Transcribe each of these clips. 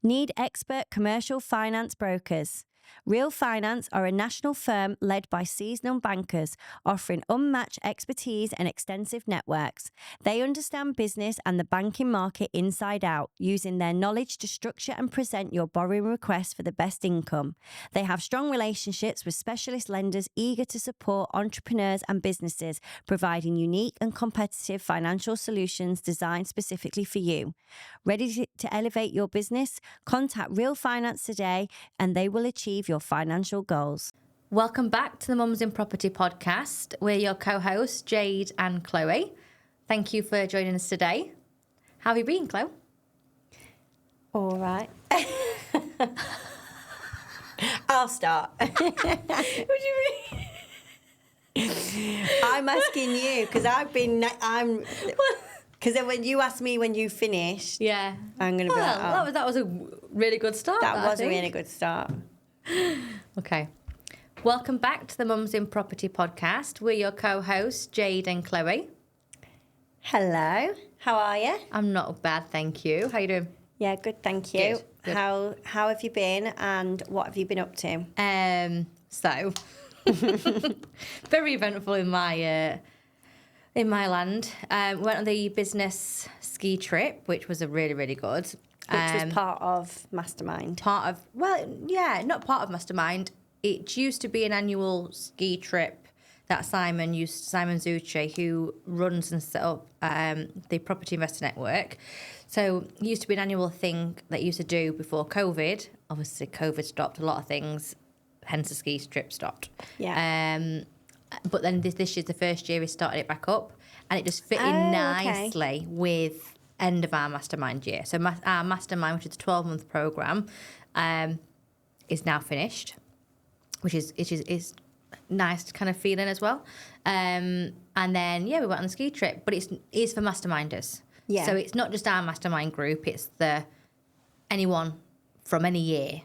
Need expert commercial finance brokers? Real Finance are a national firm led by seasoned bankers, offering unmatched expertise and extensive networks. They understand business and the banking market inside out, using their knowledge to structure and present your borrowing requests for the best income. They have strong relationships with specialist lenders eager to support entrepreneurs and businesses, providing unique and competitive financial solutions designed specifically for you. Ready to elevate your business? Contact Real Finance today and they will achieve your financial goals. Welcome back to the Mums in Property podcast. We're your co-hosts, Jade and Chloe. Thank you for joining us today. How have you been, Chloe? All right. I'll start. What do you mean? I'm asking you because because when you asked me when you finished, Yeah. I'm going to be like, oh, that was a really good start. that was I a think. really good start. Okay. Welcome back to the Mums in Property podcast. We're your co-hosts, Jade and Chloe. Hello, how are you? I'm not bad, thank you. How you doing? Yeah, good, thank you. Good. How have you been and what have you been up to? So very eventful in my land. Went on the business ski trip, which was a really, really good. Which was part of Mastermind. Not part of Mastermind. It used to be an annual ski trip that Simon Zucci, who runs and set up the Property Investor Network. So it used to be an annual thing that he used to do before COVID. Obviously, COVID stopped a lot of things, hence the ski trip stopped. Yeah. But then this year's the first year we started it back up, and it just fit in nicely with end of our mastermind year. So our mastermind, which is a 12-month program, is now finished, which is nice kind of feeling as well. And then we went on the ski trip, but it's for masterminders. Yeah. So it's not just our mastermind group; it's anyone from any year.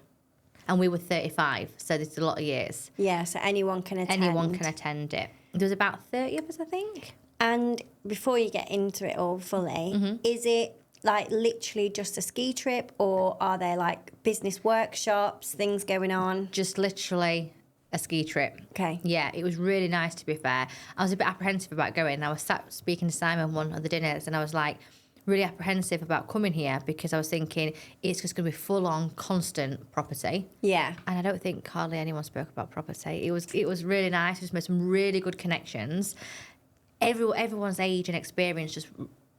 And we were 35, so there's a lot of years. Yeah, so anyone can attend. Anyone can attend it. There's about 30 of us, I think. And before you get into it all fully, is it like literally just a ski trip or are there like business workshops, things going on? Just literally a ski trip. Okay. Yeah, it was really nice, to be fair. I was a bit apprehensive about going. I was sat speaking to Simon one of the dinners and I was like really apprehensive about coming here because I was thinking it's just going to be full-on constant property. Yeah. And I don't think hardly anyone spoke about property. It was really nice. We just made some really good connections. Everyone's age and experience just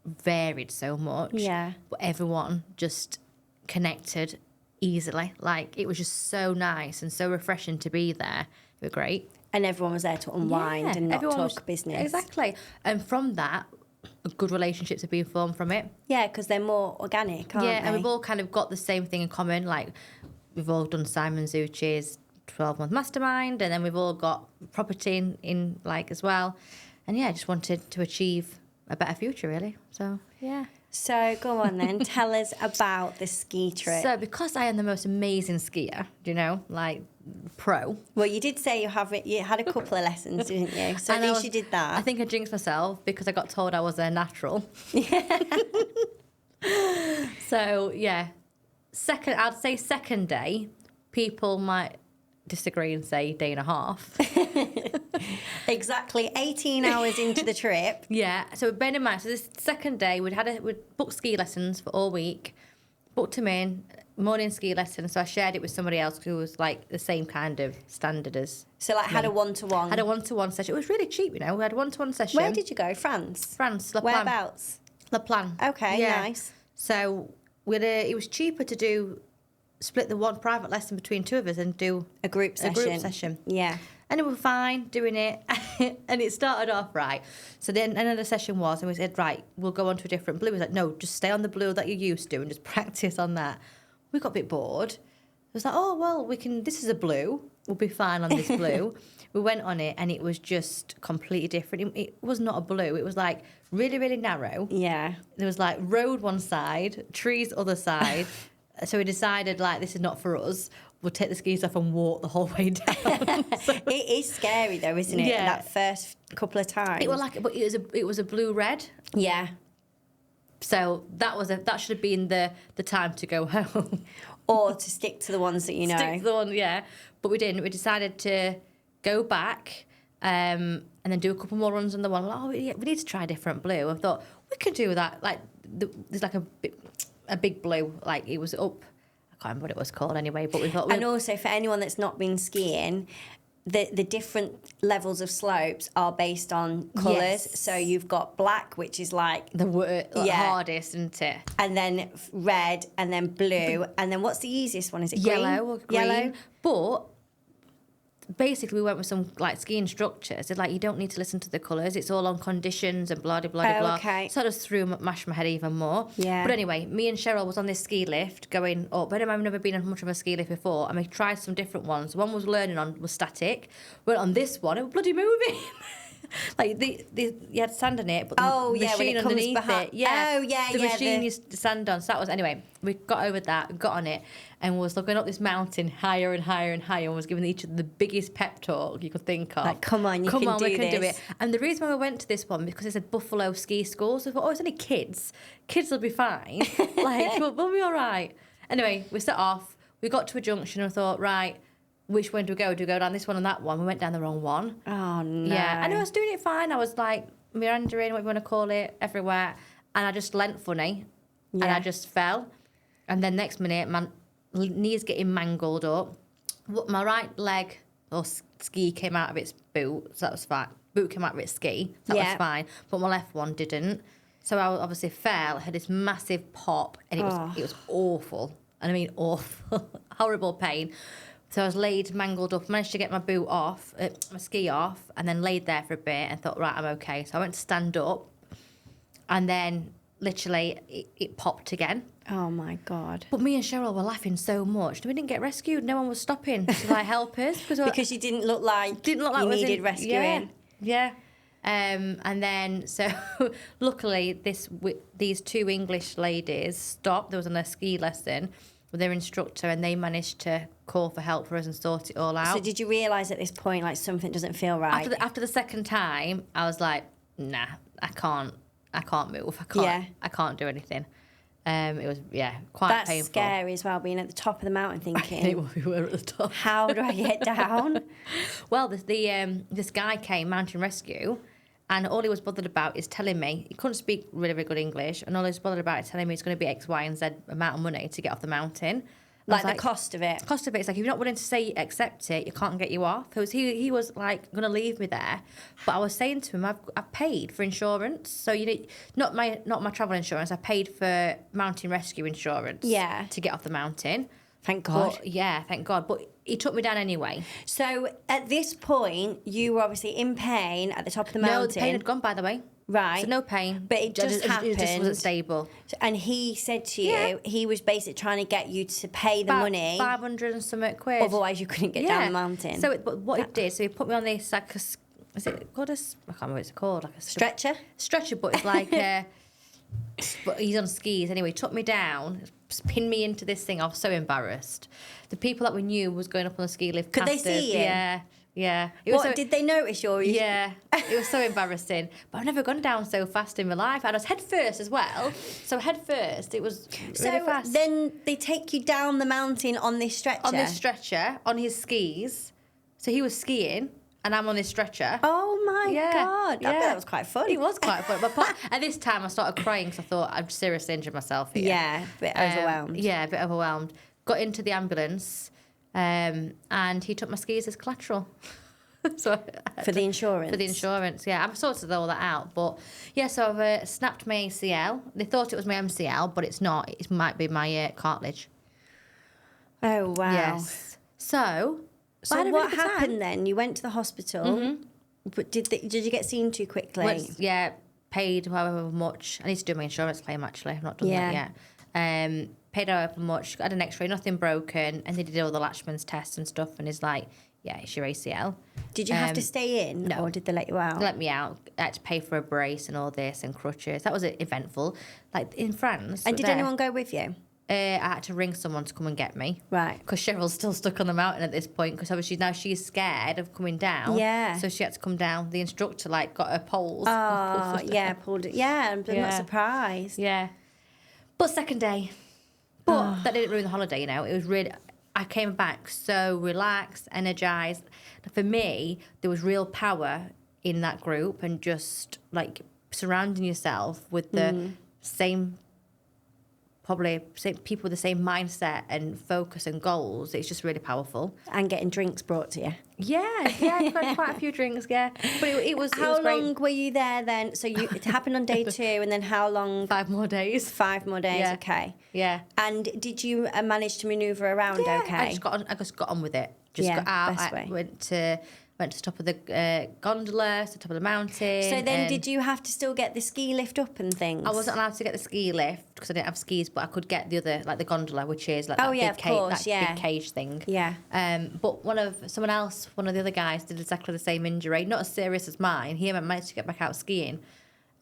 varied so much. Yeah. But everyone just connected easily. Like, it was just so nice and so refreshing to be there. It was great. And everyone was there to unwind and not everyone talk business. Exactly. And from that, good relationships have been formed from it. Yeah, because they're more organic, aren't they? Yeah, and we've all kind of got the same thing in common. Like, we've all done Simon Zucci's 12-month mastermind, and then we've all got property in like as well. And yeah, I just wanted to achieve a better future, really. So, yeah. So go on then, tell us about the ski trip. So because I am the most amazing skier, like pro. Well, you did say you had a couple of lessons, didn't you? So at least you did that. I think I jinxed myself because I got told I was a natural. So, yeah. I'd say second day, people might disagree and say day and a half. Exactly 18 hours into the trip. Yeah, so bear in mind, so this second day, we'd booked ski lessons for all week, booked them in, morning ski lessons, so I shared it with somebody else who was like the same kind of standard as So like had a one-to-one. Had a one-to-one session. It was really cheap, we had a one-to-one session. Where did you go? France? La Plan. Whereabouts? La Plan. Okay, Yeah. nice. So it was cheaper to split the one private lesson between two of us and do A group session. Yeah. And we were fine doing it. And it started off right. So then another session was, and we said, right, we'll go on to a different blue. He was like, no, just stay on the blue that you're used to and just practice on that. We got a bit bored. It was like, oh, well, this is a blue. We'll be fine on this blue. We went on it and it was just completely different. It was not a blue. It was like really, really narrow. Yeah. There was like road one side, trees other side. So we decided, like, this is not for us. We'll take the skis off and walk the whole way down. So, It is scary though, isn't it? Yeah. That first couple of times. it was a blue red. Yeah. So that should have been the time to go home. Or to stick to the ones that you know. Stick to the one, yeah. But we didn't. We decided to go back and then do a couple more runs on the one. Like, oh, we need to try a different blue. I thought, we could do that. Like, there's like a big blue. Like, it was up. I can't remember what it was called anyway. But we thought... And also, for anyone that's not been skiing... The different levels of slopes are based on colours. Yes. So you've got black, which is like... the hardest, isn't it? And then red, and then blue. And then what's the easiest one? Is it green? Yellow or green. Yellow. But basically we went with some like ski instructors. They're like, you don't need to listen to the colours. It's all on conditions and blah, blah, blah, blah. Okay. So I just mashed my head even more. Yeah. But anyway, me and Cheryl was on this ski lift going up. I've never been on much of a ski lift before. And we tried some different ones. One was learning on was static. Went on this one, it was bloody moving. Like you had sand in it, but the machine when it comes underneath behind. it, yeah, the yeah, machine used to sand on. So that was anyway. We got over that, got on it, and was looking up this mountain higher and higher and higher, and was giving each other the biggest pep talk you could think of. Like, come on, we can do it. And the reason why we went to this one because it said Buffalo Ski School. So I thought, oh, it's only kids. Kids will be fine. Like we'll be all right. Anyway, we set off. We got to a junction and I thought, right. Which one do we go? Do we go down this one and that one? We went down the wrong one. Oh, no. Yeah, and I was doing it fine. I was like meandering, what you want to call it, everywhere. And I just leant funny. And I just fell. And then next minute, my knee's getting mangled up. My right leg or ski came out of its boot, so that was fine. Boot came out of its ski, so that was fine. But my left one didn't. So I obviously fell, had this massive pop, and it was awful. And I mean awful. Horrible pain. So I was laid, mangled up, managed to get my boot off, my ski off, and then laid there for a bit and thought, right, I'm okay. So I went to stand up, and then literally it popped again. Oh, my God. But me and Cheryl were laughing so much. We didn't get rescued. No one was stopping to like help us. Because you didn't look like you needed rescuing. Yeah. And then, so luckily, these two English ladies stopped. They was on their ski lesson with their instructor, and they managed to call for help for us and sort it all out. So did you realise at this point, like, something doesn't feel right? After the second time, I was like, nah, I can't move. I can't do anything. It was, quite painful. That's scary as well, being at the top of the mountain thinking, we were at the top. How do I get down? Well, this guy came, mountain rescue, and all he was bothered about is telling me, he couldn't speak really, really good English, and all he was bothered about is telling me it's going to be X, Y, and Z amount of money to get off the mountain. Like the cost of it? Cost of it. It's like, if you're not willing to say accept it, you can't get you off. He was like going to leave me there. But I was saying to him, I've paid for insurance. So, not my travel insurance. I paid for mountain rescue insurance. Yeah. To get off the mountain. Thank God. Thank God. But he took me down anyway. So at this point, you were obviously in pain at the top of the mountain. No, the pain had gone, by the way. Right. So no pain. But it just happened. It just wasn't stable. And he said to you, he was basically trying to get you to pay the money. 500 and something quid. Otherwise you couldn't get down the mountain. So but what he did, so he put me on this, like, is it called I can't remember what it's called. Like a stretcher? Stretcher, but it's like, but he's on skis. Anyway, he took me down, pinned me into this thing. I was so embarrassed. The people that we knew was going up on the ski lift. Could they see you? Yeah. Yeah. Did they notice you? Yeah. It was so embarrassing. But I've never gone down so fast in my life. And I was head first as well. So head first, it was really fast. Then they take you down the mountain on this stretcher? On this stretcher, on his skis. So he was skiing, and I'm on this stretcher. Oh, my God. I bet that was quite fun. It was quite fun. But at this time, I started crying because I thought I'd seriously injured myself here. Yeah, a bit overwhelmed. Yeah, a bit overwhelmed. Got into the ambulance. And he took my skis as collateral. For the insurance? For the insurance, yeah. I've sorted all that out. But, yeah, so I've snapped my ACL. They thought it was my MCL, but it's not. It might be my cartilage. Oh, wow. Yes. So what happened then? You went to the hospital, but did you get seen too quickly? Paid however much. I need to do my insurance claim, actually. I've not done that yet. Paid however much, had an x-ray, nothing broken, and they did all the Latchman's tests and stuff, and he's like, yeah, it's your ACL. Did you have to stay in, or did they let you out? They let me out. I had to pay for a brace and all this and crutches. That was eventful. Like, in France. And did anyone go with you? I had to ring someone to come and get me. Right. Because Cheryl's still stuck on the mountain at this point, because obviously now she's scared of coming down. Yeah. So she had to come down. The instructor, like, got her poles. Oh, yeah, pulled it. Yeah, I'm not surprised. Yeah. But second day. But that didn't ruin the holiday, you know. It was really... I came back so relaxed, energised. For me, there was real power in that group, and just, like, surrounding yourself with the same people with the same mindset and focus and goals. It's just really powerful. And getting drinks brought to you. Yeah, quite a few drinks, yeah. But it was How great. long were you there then? So it happened on day 2, and then how long? 5 more days. 5 more days, Yeah. okay. Yeah. And did you manage to manoeuvre around okay? I just got on with it. Just Yeah, got out. best I way. went to the top of the gondola, to the top of the mountain. So then did you have to still get the ski lift up and things? I wasn't allowed to get the ski lift because I didn't have skis, but I could get the other, like the gondola, which is like Oh, that yeah, big of course, big cage thing. Yeah. But one of the other guys did exactly the same injury, not as serious as mine. He managed to get back out skiing,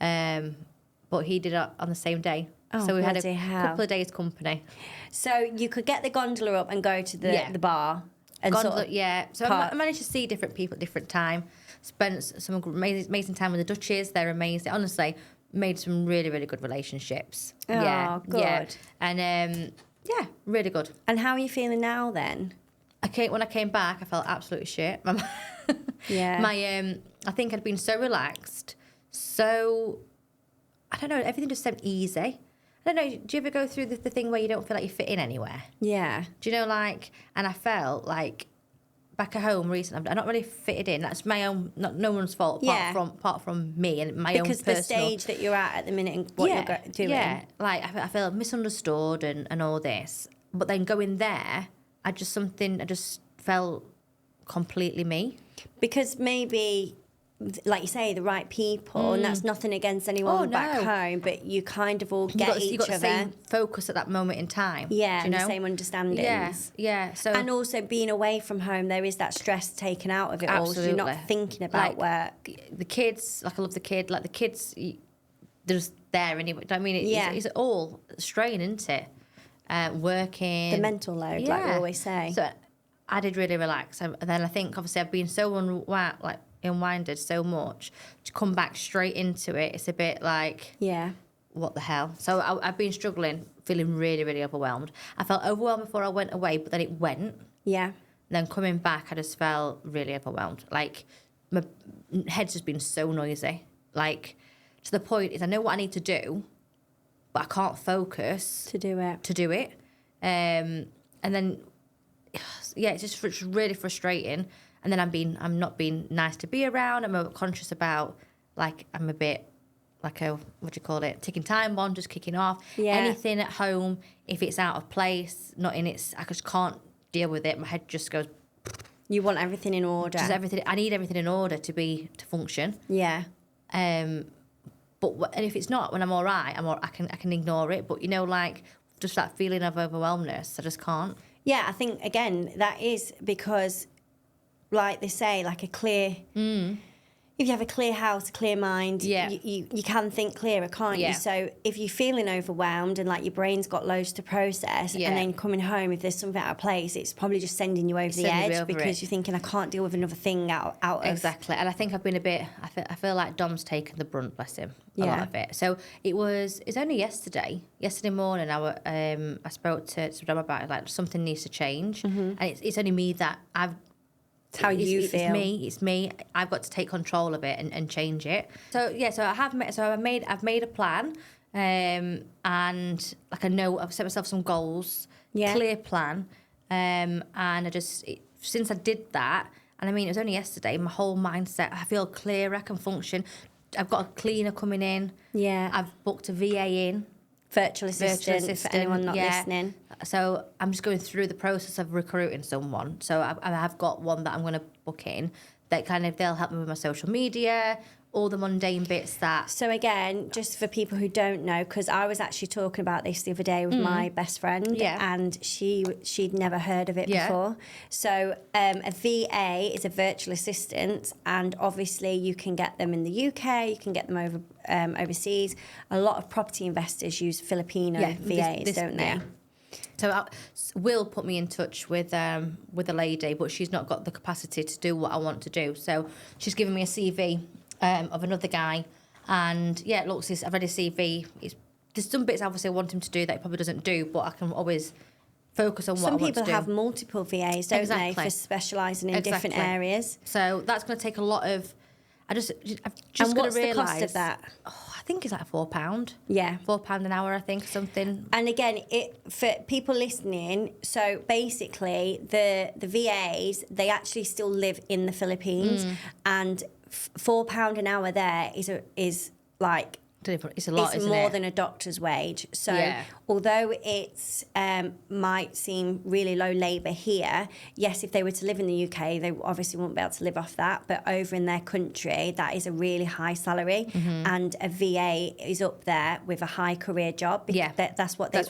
but he did it on the same day. Oh, So we had bloody a hell. couple of days company. So you could get the gondola up and go to the bar. And Gondola, sort of yeah. So part- I managed to see different people at different time. Spent some amazing time with the Dutchies. They're amazing. Honestly, made some really, really good relationships. Oh, Yeah, good. And really good. And how are you feeling now then? When I came back, I felt absolutely shit. Yeah. I think I'd been so relaxed, so I don't know. Everything just seemed easy. I don't know. Do you ever go through the thing where you don't feel like you fit in anywhere? Yeah. Do you know, like, and I felt like back at home recently, I'm not really fitted in. That's my own, no one's fault, apart from me and my own Because personal. the stage that you're at the minute and what you're doing. Yeah, like I feel misunderstood and all this. But then going there, I just felt completely me. Because maybe, like you say, the right people, and that's nothing against anyone back home, but you kind of all get each You got the other. same focus at that moment in time. Yeah, do you and know? the same understandings. Yeah. So And also being away from home, there is that stress taken out of it all. So you're not Absolutely. thinking about Like, work. the kids, like I love the kid, like the kids, they're just there anyway. I mean, it's all strain, isn't it? Working. The mental load, like we always say. So I did really relax. And then I think, obviously, I've been so unwinded so much, to come back straight into it, it's a bit like, Yeah. what the hell? So I've been struggling, feeling really, really overwhelmed. I felt overwhelmed before I went away, but then it went. Yeah. Then coming back, I just felt really overwhelmed. Like, my head's just been so noisy. Like, to the point is I know what I need to do, but I can't focus To do it. to do it. And then, it's just really frustrating. And then I'm not being nice to be around. I'm conscious about, like, I'm a bit like a, what do you call it, ticking time bomb, just kicking off. Yeah. Anything at home, if it's out of place, not in its, I just can't deal with it. My head just goes, You want everything in order. just everything. I need everything in order to function. Yeah. But and if it's not, when I'm all right, I can ignore it. But, you know, like, just that feeling of overwhelmedness, I just can't. Yeah, I think, again, that is because, like they say, like a clear... If you have a clear house, a clear mind, you can think clearer, can't Yeah. you? So if you're feeling overwhelmed and, like, your brain's got loads to process, and then coming home, if there's something out of place, it's probably just sending you over the Sending me edge over because it. you're thinking, I can't deal with another thing out of... Exactly, and I think I've been a bit. I feel like Dom's taken the brunt, bless him, a lot Yeah. of it. So it's only yesterday morning. I spoke to Dom about it, like, something needs to change, and it's only me that I've. It's how you feel. It's me. I've got to take control of it and change it. So I've made a plan, and like I've set myself some goals, clear plan, and since I did that. And I mean, it was only yesterday, my whole mindset, I feel clearer, I can function. I've got a cleaner coming in. Yeah. I've booked a VA in. Virtual assistant, for anyone not listening. So I'm just going through the process of recruiting someone. So I have got one that I'm going to book in that they'll help me with my social media, all the mundane bits that... So again, just for people who don't know, because I was actually talking about this the other day with my best friend, and she'd never heard of it before. So a VA is a virtual assistant, and obviously you can get them in the UK, you can get them overseas. A lot of property investors use Filipino VAs, don't they? So Will put me in touch with a lady, but she's not got the capacity to do what I want to do. So she's given me a CV of another guy, and yeah, it looks. I've read his CV. There's some bits obviously I want him to do that he probably doesn't do, but I can always focus on what I want to do. Some people have multiple VAs, don't they, for specialising in different areas. So that's going to take a lot of. I've just And got to what's the realise. cost of that? Oh, I think it's like £4. Yeah. £4 an hour, I think, something. And again, for people listening, so basically the VAs, they actually still live in the Philippines, and £4 an hour there is like it's a lot, it's isn't more it? than a doctor's wage. So Yeah. although it's might seem really low labour here, yes, if they were to live in the UK, they obviously wouldn't be able to live off that. But over in their country, that is a really high salary, and a VA is up there with a high career job. Yeah. That's what they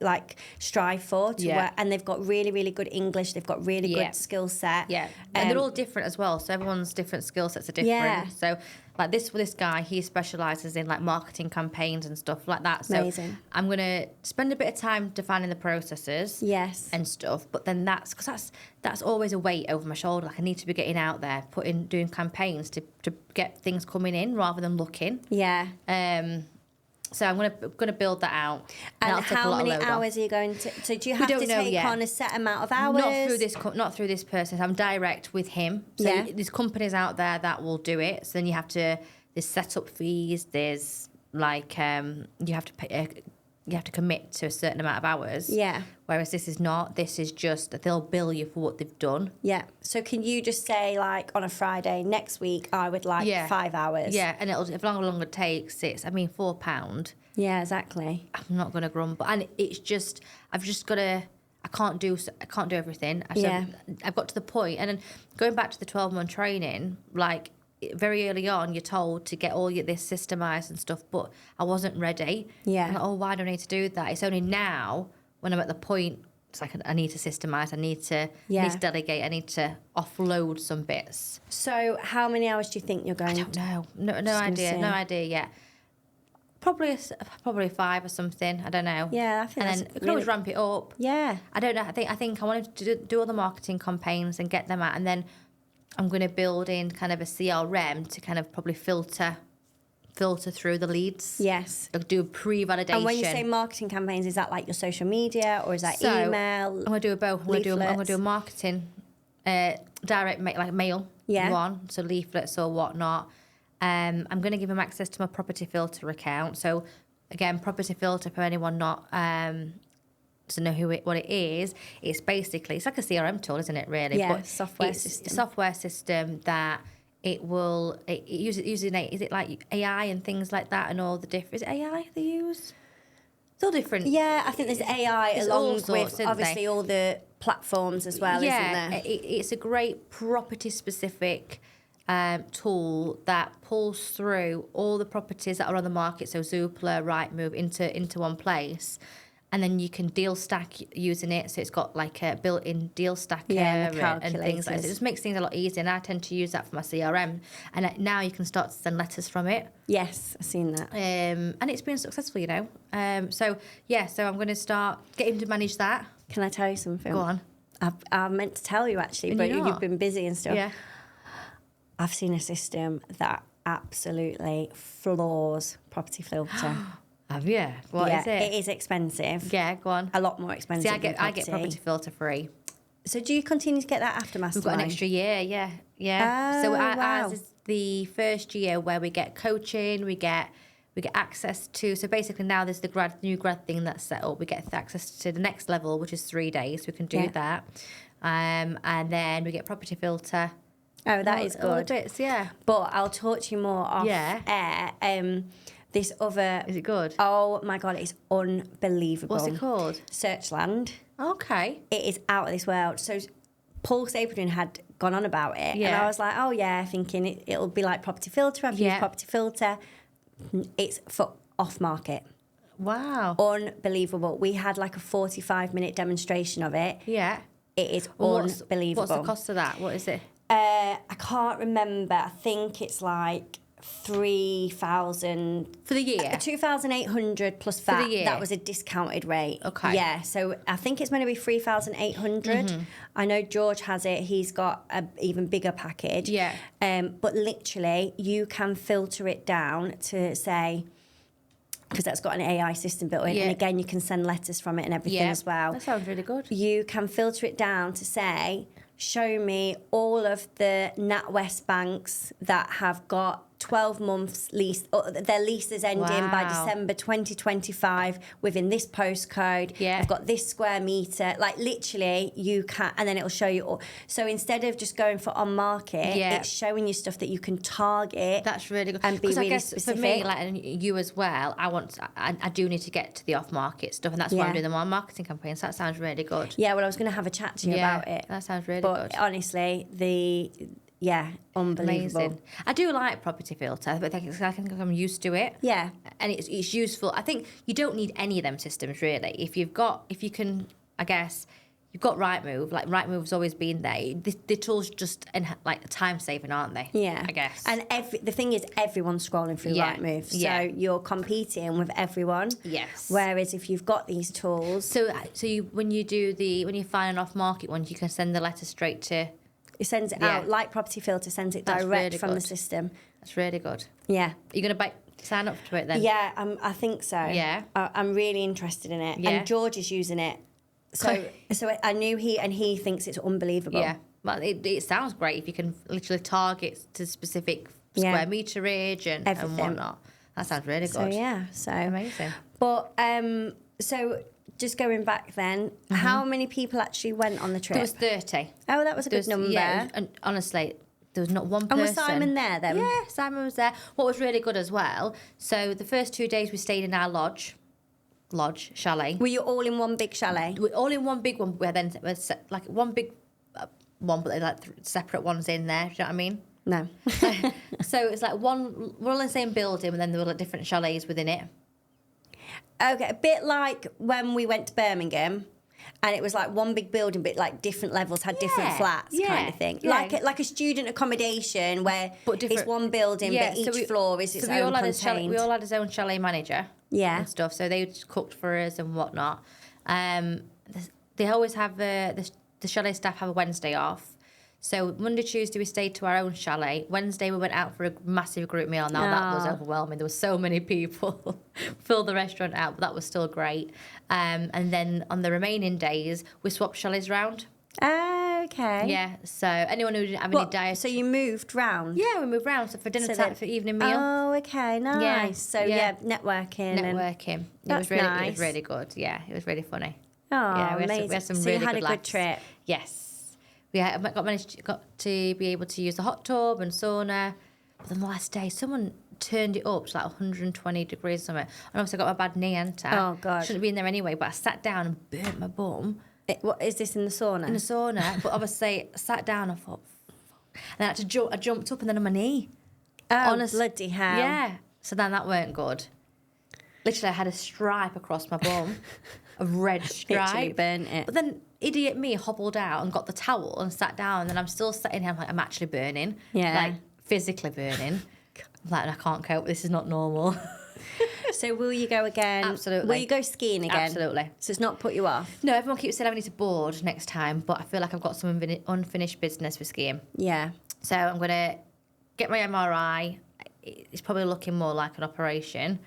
like strive for to work, and they've got really, really good English. They've got really good skill set. Yeah, and they're all different as well. So everyone's different skill sets are different. Yeah. So like this guy, he specialises in like marketing campaigns and stuff like that. So Amazing. I'm gonna spend a bit of time defining the processes. Yes. And stuff, but then that's always a weight over my shoulder. Like I need to be getting out there, doing campaigns to get things coming in rather than looking. Yeah. So I'm gonna build that out. And how many hours are you going to? So do you have to take on a set amount of hours? Not through this person. I'm direct with him. So there's companies out there that will do it. So then you have to. There's setup fees. There's like you have to pay. You have to commit to a certain amount of hours. Yeah. Whereas this is not. This is just they'll bill you for what they've done. Yeah. So can you just say like on a Friday next week I would like 5 hours? Yeah, and if how long it takes, £4. Yeah, exactly. I'm not gonna grumble, and it's just I've just gotta. I can't do everything. I've got to the point, and then going back to the 12-month training, like. Very early on, you're told to get all this systemised and stuff, but I wasn't ready. Yeah. I'm like, oh, why do I need to do that? It's only now when I'm at the point, it's like I need to systemise, I need to delegate, I need to offload some bits. So how many hours do you think you're going to? I don't know. No idea yet. Probably 5 or something. I don't know. Yeah, I think and then you can always ramp it up. Yeah. I don't know. I think I wanted to do all the marketing campaigns and get them out, and then I'm going to build in kind of a CRM to kind of probably filter through the leads. Yes. Like do a pre-validation. And when you say marketing campaigns, is that like your social media or is that email? I'm going to do both. I'm going to do a marketing, direct mail one, so leaflets or whatnot. I'm going to give them access to my property filter account. So again, property filter for anyone not to know what it is. It's basically it's like a CRM tool, isn't it? Really, yeah, but software system that it uses is it like AI and things like that and all the different. Is it AI they use? It's all different. Yeah, I think there's AI along sorts, with obviously all the platforms as well, isn't there? It's a great property specific tool that pulls through all the properties that are on the market, so Zoopla, Rightmove, into one place. And then you can deal stack using it. So it's got like a built-in deal stacker and things like that. It just makes things a lot easier. And I tend to use that for my CRM. And now you can start to send letters from it. Yes, I've seen that. And it's been successful, So I'm going to start getting to manage that. Can I tell you something? Go on. I meant to tell you actually, but you've been busy and stuff. Yeah. I've seen a system that absolutely floors property filter. Have you? What is it? It is expensive. Yeah, go on. A lot more expensive. See, I get property filter free. So do you continue to get that after Mastermind? We've got an extra year, yeah. Oh, so wow. ours is the first year where we get coaching, we get access to. So basically now there's the new grad thing that's set up. We get access to the next level, which is 3 days. We can do that, and then we get property filter. Oh, that is good. All the bits, yeah. But I'll talk to you more off air. This other... Is it good? Oh, my God, it's unbelievable. What's it called? Searchland. Okay. It is out of this world. So Paul Stapleton had gone on about it. Yeah. And I was like, oh, yeah, thinking it'll be like Property Filter. I've used Property Filter. It's for off-market. Wow. Unbelievable. We had like a 45-minute demonstration of it. Yeah. It is unbelievable. What's the cost of that? What is it? I can't remember. I think it's like 3,000 For the year? 2,800 plus For VAT. the year? That was a discounted rate. Okay. Yeah, so I think it's going to be 3,800. I know George has it. He's got an even bigger package. Yeah. But literally, you can filter it down to say, because that's got an AI system built in. Yeah. And again, you can send letters from it and everything as well. That sounds really good. You can filter it down to say, show me all of the NatWest banks that have got 12 months lease, or their leases ending by Wow. December 2025 within this postcode. Yeah. I've got this square meter. Like literally, you can, and then it'll show you all. So instead of just going for on market, Yeah. it's showing you stuff that you can target. That's really good. And be 'Cause really I guess specific. for me, like, and you as well, I do need to get to the off-market stuff, and that's why I'm Yeah. doing the marketing campaigns. That sounds really good. Yeah, well, I was going to have a chat to you about it. That sounds really But good. honestly, unbelievable. Amazing. I do like property filter, but I think I'm used to it. Yeah. And it's useful. I think you don't need any of them systems really. If you can, I guess, you've got Rightmove. Like Rightmove's always been there. The tools just like time saving, aren't they? Yeah, I guess. And the thing is, everyone's scrolling through Yeah. Rightmove, so Yeah. you're competing with everyone. Yes. Whereas if you've got these tools, So when you find an off market one, you can send the letter straight to. it sends it Yeah. out like Property Filter sends it That's direct really from the good. system. That's really good. Yeah. Are you gonna sign up to it then? Yeah, I think so. Yeah. I'm really interested in it. Yeah. And George is using it. So I knew he thinks it's unbelievable. Yeah. Well, it sounds great if you can literally target to specific Yeah. square meterage and Everything. whatnot. That sounds really So good. yeah. So Amazing. But so just going back then, how many people actually went on the trip? There was 30. Oh, that was a There good was- number. Yeah, and honestly, there was not one person. And was Simon there then? Yeah, Simon was there. What was really good as well, so the first 2 days we stayed in our lodge, chalet. Were you all in one big chalet? We're all in one big one. We then like one big one, but like separate ones in there. Do you know what I mean? No. So it's like one. We're all in the same building, and then there were like different chalets within it. Okay, a bit like when we went to Birmingham, and it was like one big building, but like different levels had different Yeah, flats, yeah, kind of thing. yeah. Like a student accommodation where But different- it's one building, but each floor is its so we own all contained. we all had his own chalet manager. Yeah. And stuff. So they cooked for us and whatnot. They always have the chalet staff have a Wednesday off. So Monday, Tuesday we stayed to our own chalet. Wednesday we went out for a massive group meal. Now that was Ah. overwhelming. There were so many people. Filled the restaurant out, but that was still great. And then on the remaining days we swapped chalets round. Okay. Yeah. So anyone who didn't have any What, diet. so you moved round? Yeah, we moved round. So for dinner So time, that- for evening meal. Oh, okay, nice. So yeah. networking. And, Networking. That's It was nice. really good. Yeah, it was really funny. oh, Yeah, we amazing. had some so really you had good a good laughs. trip. Yes. We got to be able to use the hot tub and sauna. But then the last day, someone turned it up to like 120 degrees or something. And obviously I got my bad knee enter. Oh, God. Shouldn't be in there anyway, but I sat down and burnt my bum What is this in the sauna? in the sauna. But obviously I sat down and I thought, fuck. And I had to I jumped up and then on my knee. oh, honest- bloody hell. Yeah. So then that weren't good. Literally, I had a stripe across my bum, a red Literally stripe. burnt it. But then idiot me hobbled out and got the towel and sat down, and then I'm still sitting here. I'm like, I'm actually burning. Yeah. Like physically burning. I'm like, I can't cope. This is not normal. So will you go again? Absolutely. Will you go skiing again? Absolutely. So it's not put you off? No, everyone keeps saying I need to board next time, but I feel like I've got some unfinished business with skiing. Yeah. So I'm gonna get my MRI. It's probably looking more like an operation.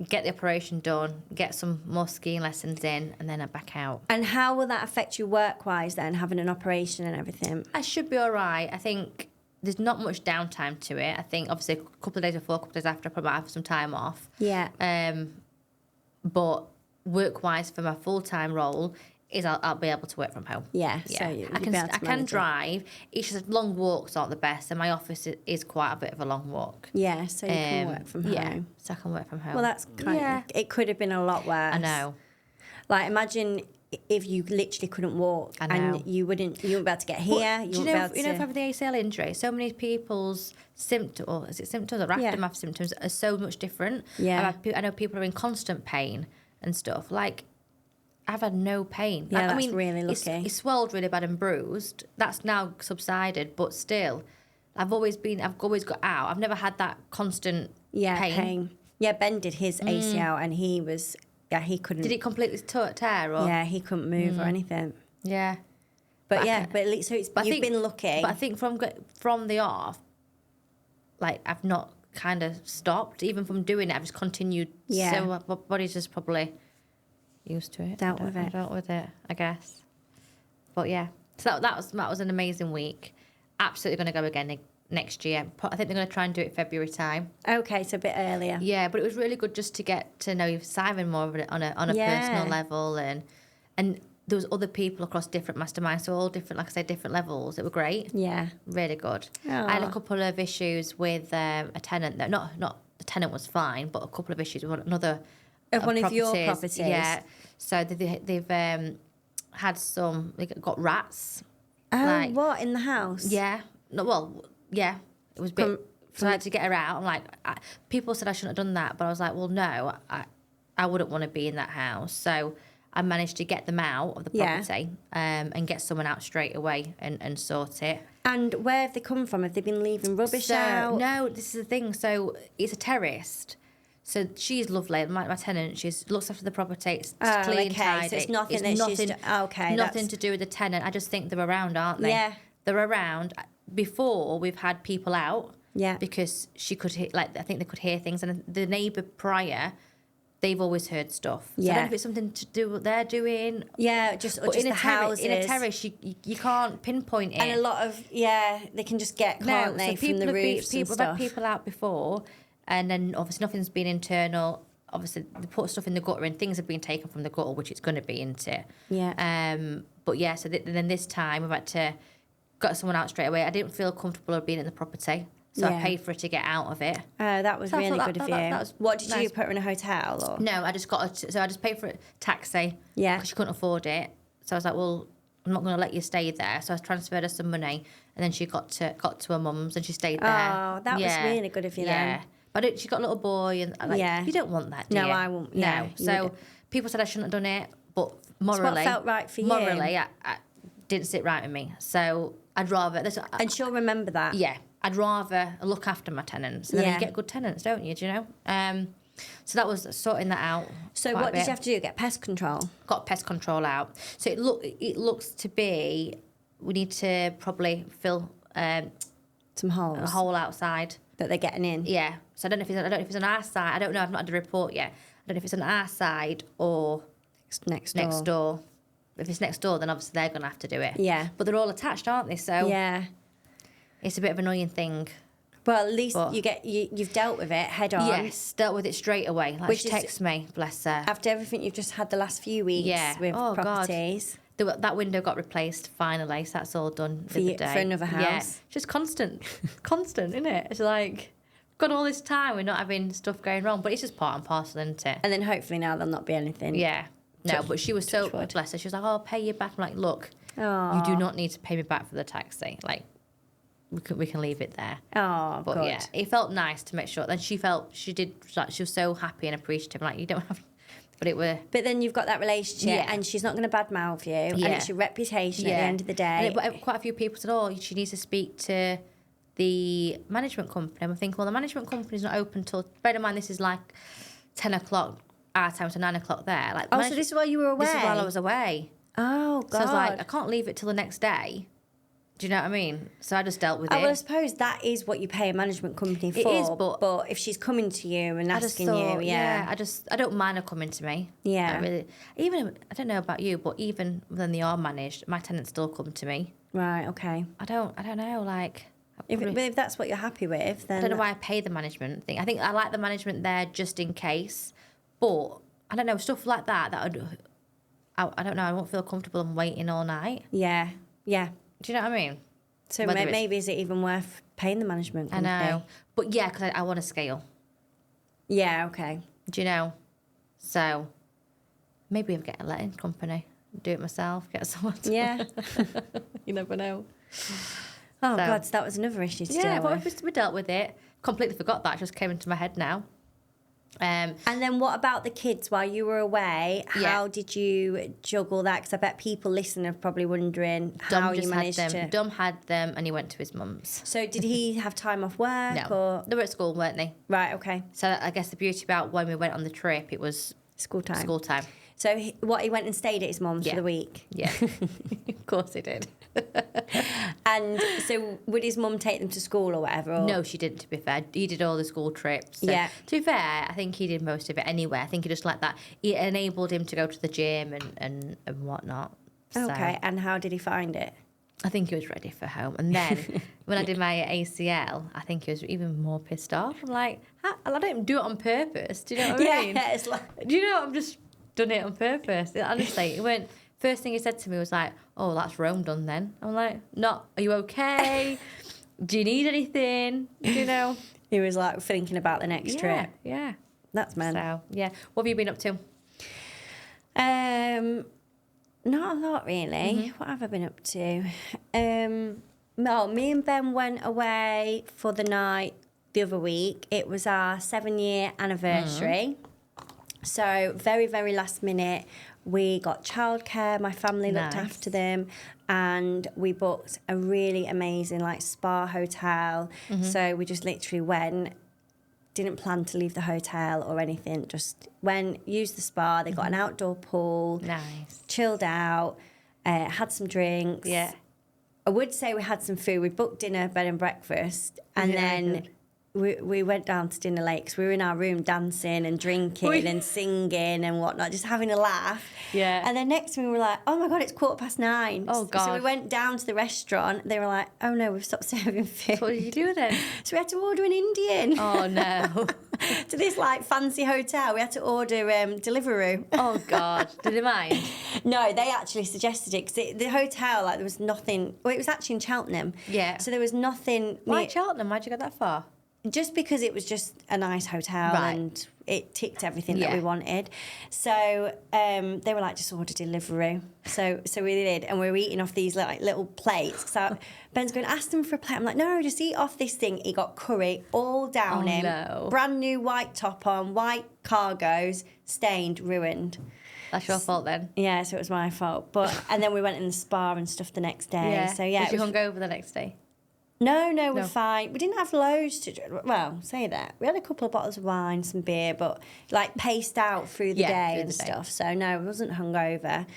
Get the operation done, get some more skiing lessons in, and then I'm back out. And how will that affect you work-wise then, having an operation and everything? I should be all right. I think there's not much downtime to it. I think obviously a couple of days before, a couple of days after, I probably might have some time off. Yeah. But work-wise for my full-time role is I'll be able to work from home. Yeah. Yeah, So you'll I be can able to manage it. drive. It's just long walks aren't the best, and my office is quite a bit of a long walk. Yeah. So you can work from home. Yeah, so I can work from home. Well, that's kind Yeah. of, it could have been a lot worse. I know. Like, imagine if you literally couldn't walk I know. and you wouldn't be able to get here. But you do wouldn't you be know, able to... you know, for having the ACL injury, so many people's symptoms, or is it symptoms or Yeah. aftermath symptoms, are so much different. Yeah. I know people are in constant pain and stuff. Like, I've had no pain. Yeah, I that's mean, really it's lucky. swelled really bad and bruised. That's now subsided, but still, I've always got out. I've never had that constant pain. Yeah, Ben did his ACL and he couldn't. Did it completely tear? Or? Yeah, he couldn't move or anything. Yeah. But at least you've been lucky. But I think from the off, like I've not kind of stopped. Even from doing it, I've just continued. Yeah. So my body's just probably used to it. Dealt with it, I guess. But yeah, so that was an amazing week. Absolutely going to go again next year. I think they're going to try and do it February time. Okay, so a bit earlier. Yeah, but it was really good just to get to know Simon more on a personal level, and there was other people across different masterminds, so all different, like I said, different levels. It were great. Yeah, really good. I had a couple of issues with a tenant. That not the tenant was fine, but a couple of issues with another one of your properties. Yeah, so they've had some. They got rats. Oh, what in the house? Yeah. No, well, yeah. It was a bit. So I had to get her out. I'm like, people said I shouldn't have done that, but I was like, well, no, I wouldn't want to be in that house. So I managed to get them out of the property and get someone out straight away and sort it. And where have they come from? Have they been leaving rubbish out? No, this is the thing. So it's a terraced. So she's lovely. My tenant, she looks after the property. It's clean, tidy. So it's nothing nothing to do with the tenant. I just think they're around, aren't they? Yeah. They're around. Before, we've had people out. Yeah. Because she could hear, I think they could hear things. And the neighbour prior, they've always heard stuff. So I don't know if it's something to do with what they're doing. Yeah, just the houses. In a terrace, you can't pinpoint it. And a lot of, they can just get, can't they, from the roofs and stuff. We've had people out before. And then obviously nothing's been internal. Obviously they put stuff in the gutter and things have been taken from the gutter, which it's going to be, isn't it? Yeah. But yeah, so then this time we've had to got someone out straight away. I didn't feel comfortable of being in the property, so I paid for her to get out of it. Oh, that was really good of you. What did you do? Put her in a hotel? Or? No, I just got her. So I just paid for a taxi. Yeah. Because she couldn't afford it. So I was like, well, I'm not going to let you stay there. So I transferred her some money, and then she got to her mum's and she stayed there. Oh, that was really good of you then. But she got a little boy, and you don't want that, do you? No, I won't. No. So people said I shouldn't have done it, but morally, what felt right for you. Morally, I didn't sit right with me. So I'd rather. And she'll remember that. Yeah, I'd rather look after my tenants, and then you get good tenants, don't you? Do you know? So that was sorting that out. So what did you have to do? Get pest control? Got pest control out. So it looks to be we need to probably fill some holes. A hole outside. That they're getting in. Yeah. So I don't know if it's on our side. I don't know. I've not had a report yet. I don't know if it's on our side or next door. If it's next door, then obviously they're going to have to do it. Yeah. But they're all attached, aren't they? So yeah, it's a bit of an annoying thing. Well, at least you've dealt with it head on. Yes, dealt with it straight away. Like, she texts me, bless her. After everything you've just had the last few weeks with properties. God. That window got replaced finally, so that's all done for the day. For another house. Yeah, just constant, isn't it? It's like got all this time, we're not having stuff going wrong, but it's just part and parcel, isn't it? And then hopefully now there'll not be anything. Yeah, no, but she was so bless her. She was like, "Oh, I'll pay you back." I'm like, "Look, you do not need to pay me back for the taxi. Like, we can leave it there." Oh, but good. yeah, it felt nice to make sure. Then she was so happy and appreciative. Like, you don't have. But then you've got that relationship, and she's not going to badmouth you, and it's your reputation at the end of the day. And quite a few people said, "Oh, she needs to speak to the management company." I'm thinking, well, the management company's not open till. Bear in mind, this is like 10 o'clock our time to 9 o'clock there. Like, so this is while you were away. This is while I was away. Oh God! So I was like, I can't leave it till the next day. Do you know what I mean? So I just dealt with it. Well, I suppose that is what you pay a management company for. It is, but if she's coming to you and asking you, I don't mind her coming to me. Yeah. I don't know about you, but even when they are managed, my tenants still come to me. Right. Okay. I don't know, like. If that's what you're happy with, then I don't know why I pay the management thing. I think I like the management there just in case, but I don't know, stuff like that. I don't know. I won't feel comfortable in waiting all night. Yeah. Yeah. Do you know what I mean? So maybe is it even worth paying the management company? I know. But yeah, because I want to scale. Yeah, okay. Do you know? So maybe I'll get a letting company. Do it myself. Get someone to... Yeah. You never know. Oh, God, so that was another issue to deal with. Yeah, we dealt with it. Completely forgot that. It just came into my head now. And then what about the kids while you were away? How did you juggle that? Because I bet people listening are probably wondering how you managed to... Dom had them and he went to his mum's. So did he have time off work? No, Or... they were at school, weren't they? Right, okay. So I guess the beauty about when we went on the trip, it was school time. School time. So he went and stayed at his mum's for the week? Yeah, of course he did. And so would his mum take them to school or whatever? Or? No, she didn't, to be fair. He did all the school trips. So, yeah. To be fair, I think he did most of it anyway. I think he just like that. It enabled him to go to the gym and whatnot. Okay, so, and how did he find it? I think he was ready for home. And then when I did my ACL, I think he was even more pissed off. I'm like, I didn't do it on purpose. Do you know what I mean? Yeah, it's like... Do you know, I've just done it on purpose. Honestly, it went... First thing he said to me was like, oh, that's Rome done then. I'm like, no, are you okay? Do you need anything? You know? He was like thinking about the next trip. Yeah. That's men. So, yeah. What have you been up to? Not a lot, really. What have I been up to? No, me and Ben went away for the night the other week. It was our 7-year anniversary. So very, very last minute. We got childcare. My family looked after them, and we booked a really amazing like spa hotel. So we just literally went. Didn't plan to leave the hotel or anything. Just went, used the spa. They got an outdoor pool. Nice. Chilled out. Had some drinks. Yeah. I would say we had some food. We booked dinner, bed and breakfast, and then. We went down to dinner late because we were in our room dancing and drinking and singing and whatnot, just having a laugh. Yeah. And then next thing we were like, oh my God, it's 9:15. Oh, God. So we went down to the restaurant. They were like, oh no, we've stopped serving food. What did you do then? So we had to order an Indian. Oh, no. To this like fancy hotel. We had to order Deliveroo. Oh, God. Did they mind? No, they actually suggested it because the hotel, like there was nothing. Well, it was actually in Cheltenham. Yeah. So there was nothing. Why Cheltenham? Why'd you go that far? Just because it was just a nice hotel and it ticked everything that we wanted. So they were like, just order Deliveroo. So we did, and we were eating off these like little plates. So Ben's going, ask them for a plate. I'm like, no, just eat off this thing. He got curry all down him. No. Brand new white top on, white cargos, stained, ruined. That's your fault then. Yeah, so it was my fault. And then we went in the spa and stuff the next day. Yeah. So yeah, Was you hungover the next day? No, we're fine. We didn't have loads to drink. Well, say that. We had a couple of bottles of wine, some beer, but like paced out through the day and stuff. So no, it wasn't hungover.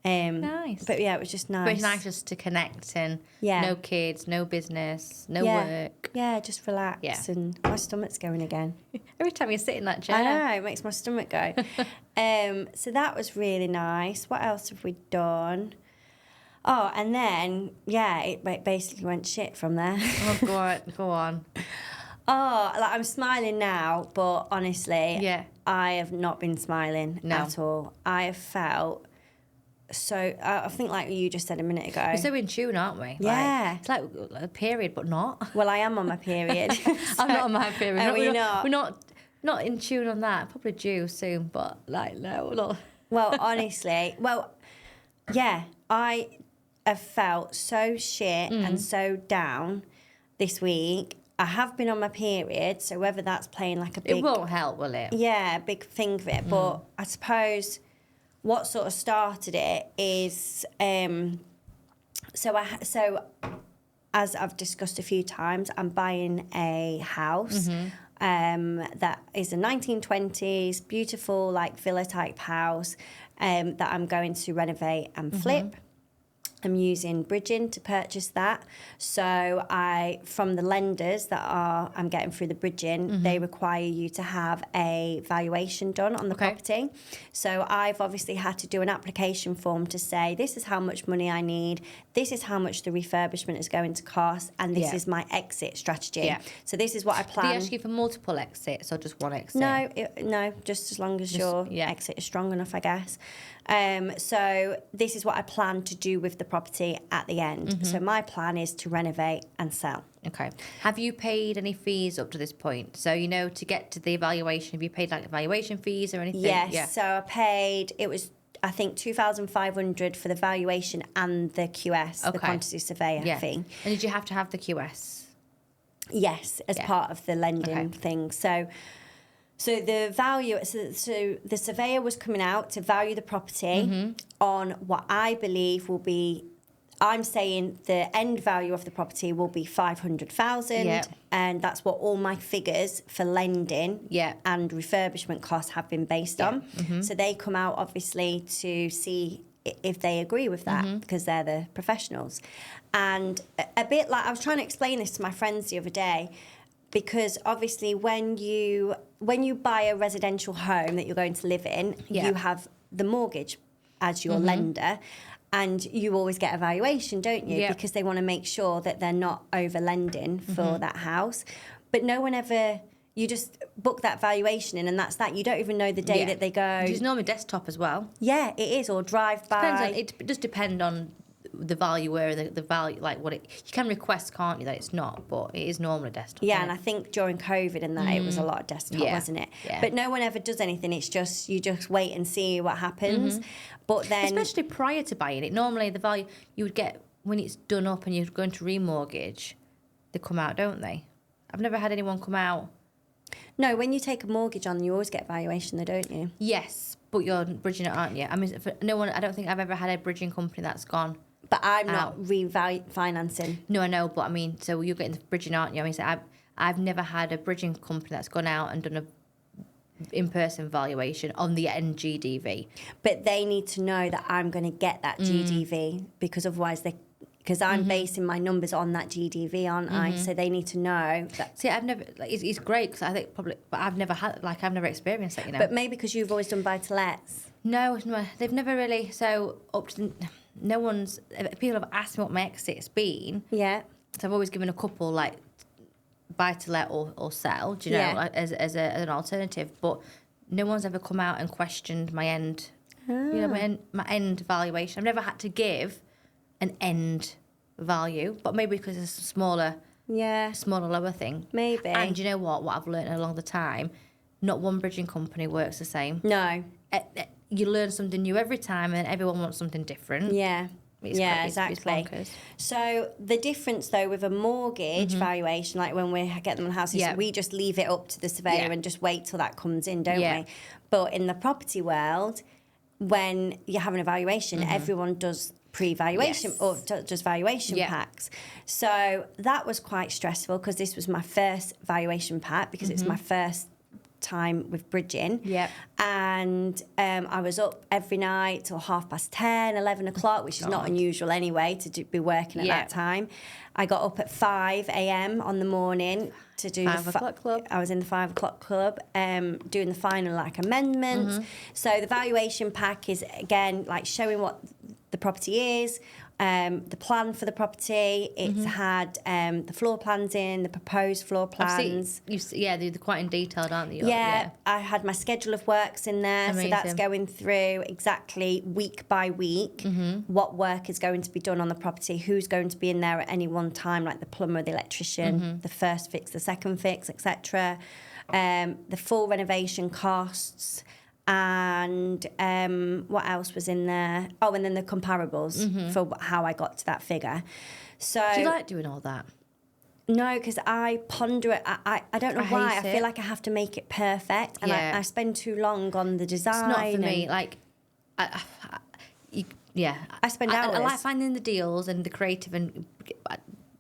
Nice. But yeah, it was just nice. But it's nice just to connect and no kids, no business, no work. Yeah, just relax. Yeah. And my stomach's going again. Every time you sit in that chair. I know, it makes my stomach go. So that was really nice. What else have we done? Oh, and then, it basically went shit from there. Oh, go on. Oh, like I'm smiling now, but honestly, I have not been smiling at all. I have felt so, I think like you just said a minute ago. We're so in tune, aren't we? Yeah. It's like a period, but not. Well, I am on my period. I'm not on my period. Are we not? We're not in tune on that. Probably due soon, but like, no, we're not. Well, honestly, I have felt so shit and so down this week. I have been on my period, so whether that's playing like a big... It won't help, will it? Yeah, a big thing of it. But I suppose what sort of started it is... So as I've discussed a few times, I'm buying a house that is a 1920s, beautiful, like villa-type house that I'm going to renovate and flip. I'm using bridging to purchase that. So from the lenders I'm getting through the bridging, they require you to have a valuation done on the property. So I've obviously had to do an application form to say, this is how much money I need, this is how much the refurbishment is going to cost, and this is my exit strategy. Yeah. So this is what I plan. Do you ask you for multiple exits or just one exit? No, just as long as your exit is strong enough, I guess. So this is what I plan to do with the property at the end. So my plan is to renovate and sell. Okay. Have you paid any fees up to this point? So, to get to the evaluation, have you paid like evaluation fees or anything? Yes. Yeah. So I paid, it was, I think, $2,500 for the valuation and the QS, the quantity surveyor fee. And did you have to have the QS? Yes, as part of the lending thing. So So the value, so the surveyor was coming out to value the property on what I believe will be. I'm saying the end value of the property will be 500,000, Yeah. and that's what all my figures for lending Yeah. and refurbishment costs have been based on. So they come out obviously to see if they agree with that because they're the professionals. And a bit like I was trying to explain this to my friends the other day, because obviously when you buy a residential home that you're going to live in, Yeah. you have the mortgage as your lender. And you always get a valuation, don't you? Yeah. Because they want to make sure that they're not over lending for that house. But no one ever, you just book that valuation in and that's that. You don't even know the day that they go. It's normally desktop as well. Yeah, it is, or drive by. It does depend on the valuer, the value, like what it. You can request, can't you, that it's not, but it is normally desktop. Yeah, and I think during COVID and that it was a lot of desktop, wasn't it? Yeah. But no one ever does anything. It's just, you just wait and see what happens. But then... Especially prior to buying it, normally the value you would get when it's done up and you're going to remortgage, they come out, don't they? I've never had anyone come out. No, when you take a mortgage on, you always get a valuation though, don't you? Yes, but you're bridging it, aren't you? I mean, for no one, I don't think I've ever had a bridging company that's gone. But I'm not refinancing. No, I know, but I mean, so you're getting the bridging, aren't you? I mean, so I've never had a bridging company that's gone out and done a in-person valuation on the end GDV. But they need to know that I'm going to get that GDV because otherwise because I'm basing my numbers on that GDV, aren't I? So they need to know that. See, I've never, like, it's great because I think probably, but I've never experienced it, you know. But maybe because you've always done buy-to-lets. No, they've never really, so up to, no one's, people have asked me what my exit's been. Yeah. So I've always given a couple, like, buy-to-let or sell, do you know, like, as an alternative. But no one's ever come out and questioned my end, you know, my end valuation. I've never had to give an end value, but maybe because it's a smaller, lower thing. Maybe. And you know what I've learned along the time, not one bridging company works the same. No. You learn something new every time and everyone wants something different. Yeah. Exactly. It's bonkers. So the difference, though, with a mortgage valuation, like when we get them on houses, we just leave it up to the surveyor and just wait till that comes in, don't we? But in the property world, when you're having a valuation, everyone does pre-valuation or does valuation packs. So that was quite stressful because this was my first valuation pack because it's my first time with bridging. And I was up every night till 10:30, 11 o'clock, which is not unusual anyway to be working at that time. I got up at 5 a.m. on the morning to do 5 o'clock club. I was in the 5 o'clock club doing the final amendments. So the valuation pack is again like showing what the property is, the plan for the property. It's had the floor plans in, the proposed floor plans. They're quite in detail, aren't they? Yeah, I had my schedule of works in there. Amazing. So that's going through exactly week by week what work is going to be done on the property, who's going to be in there at any one time, like the plumber, the electrician, the first fix, the second fix, etc. The full renovation costs. And what else was in there? Oh, and then the comparables for how I got to that figure. So Do you like doing all that? No, because I ponder it. I don't know why. I hate feel it. like I have to make it perfect, and I spend too long on the design. It's not for me. Like, I spend hours. I like finding the deals and the creative and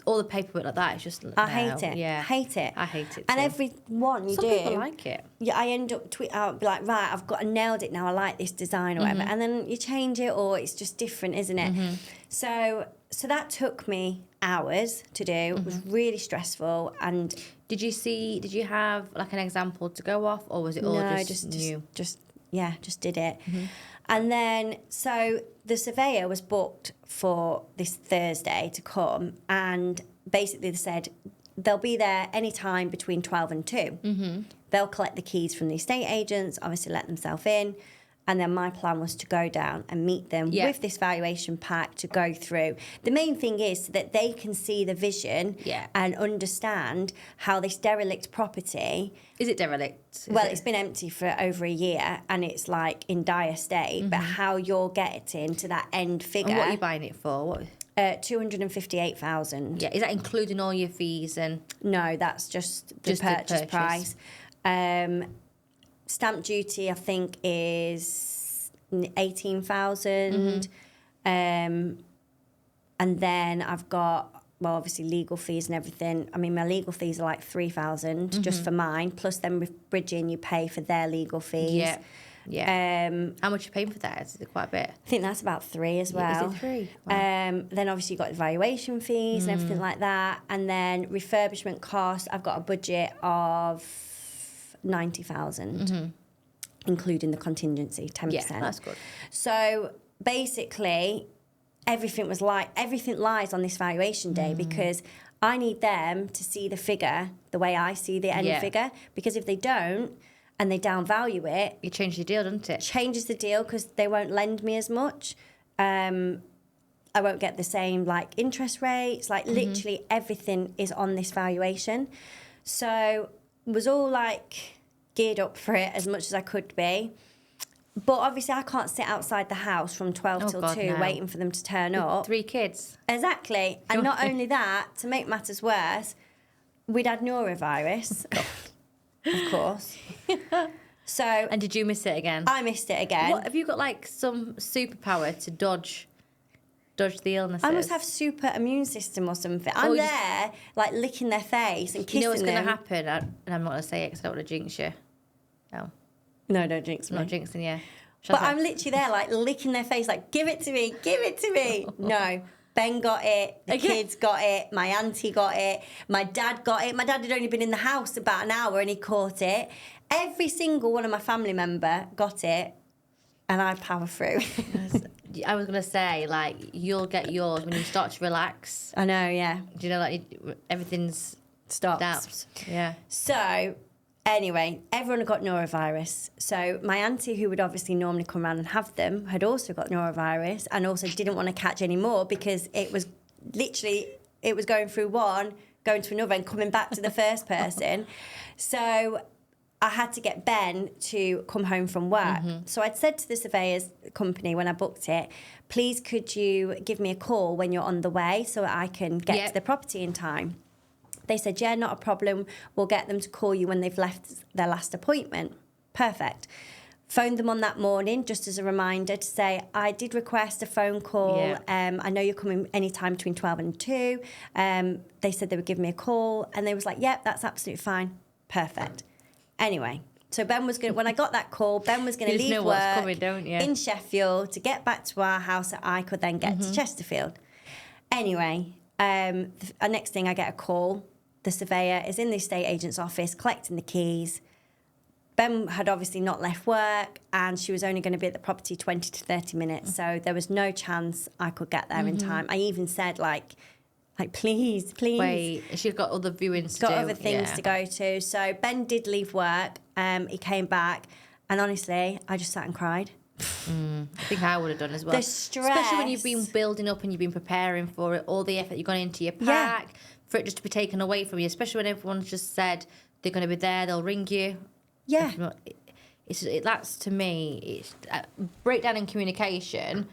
all the paperwork like that. It's just I hate it. Yeah, Hate it. I hate it. And too. every one you Some do, people like it. Yeah, I end up I'll be like, right, I nailed it now. I like this design or whatever, and then you change it, or it's just different, isn't it? So that took me hours to do. It was really stressful. And did you have like an example to go off, or was it all just new? Just did it. And then, so the surveyor was booked for this Thursday to come, and basically they said they'll be there any time between 12 and 2. They'll collect the keys from the estate agents, obviously let themselves in. And then my plan was to go down and meet them with this valuation pack to go through. The main thing is so that they can see the vision and understand how this derelict property... Is it derelict? It's been empty for over a year and it's like in dire state, but how you're getting to that end figure... And what are you buying it for? 258,000. Yeah, is that including all your fees and... No, that's just the purchase price. stamp duty, I think, is 18,000. And then I've got, well, obviously legal fees and everything. I mean, my legal fees are like 3,000 just for mine. Plus then with bridging, you pay for their legal fees. Yeah. Yeah. How much are you paying for that? Is it quite a bit? I think that's about 3 as well. Is it 3? Wow. Then obviously you've got valuation fees and everything like that. And then refurbishment costs, I've got a budget of 90,000, including the contingency, 10%. Yeah, that's good. So basically, everything lies on this valuation day because I need them to see the figure the way I see the end figure. Because if they don't and they downvalue it, It changes the deal, doesn't it? changes the deal because they won't lend me as much. I won't get the same like interest rates. Like literally everything is on this valuation. So was all like geared up for it as much as I could be. But obviously I can't sit outside the house from 12 till 2 waiting for them to turn up. 3 kids. Exactly. And not only that, to make matters worse, we'd had norovirus, of course. So And did you miss it again? I missed it again. What, have you got like some superpower to dodge the illnesses? I must have super immune system or something. I'm there, like licking their face and kissing them. You know what's going to happen? And I'm not going to say it because I don't want to jinx you. No. No, don't jinx me. I'm not jinxing you. But I'm literally there, like licking their face, like, give it to me, give it to me. No. Ben got it, the kids got it, my auntie got it, my dad got it. My dad had only been in the house about an hour and he caught it. Every single one of my family member got it and I power through. I was going to say, like, you'll get yours when you start to relax. I know, yeah. Do you know, like, everything's Stops. Yeah. So, anyway, everyone had got norovirus. So my auntie, who would obviously normally come around and have them, had also got norovirus and also didn't want to catch any more because it was literally, it was going through one, going to another and coming back to the first person. So I had to get Ben to come home from work. So I'd said to the surveyor's company when I booked it, please could you give me a call when you're on the way so that I can get to the property in time. They said, yeah, not a problem. We'll get them to call you when they've left their last appointment. Perfect. Phoned them on that morning just as a reminder to say, I did request a phone call. Yeah. I know you're coming anytime between 12 and 2. They said they would give me a call. And they was like, yep, that's absolutely fine. Perfect. Anyway, so Ben was going to, when I got that call, Ben was going to leave work coming, don't you? in Sheffield to get back to our house so I could then get to Chesterfield. Anyway, next thing I get a call. The surveyor is in the estate agent's office collecting the keys. Ben had obviously not left work and she was only going to be at the property 20 to 30 minutes. So there was no chance I could get there in time. I even said, like please. Wait, she's got other viewings to do. Got other things to go to. So Ben did leave work. He came back and honestly, I just sat and cried. I think I would have done as well. The stress. Especially when you've been building up and you've been preparing for it, all the effort you've gone into your pack. Yeah. For it just to be taken away from you, especially when everyone's just said they're going to be there, they'll ring you. Yeah. That's to me, it's breakdown in communication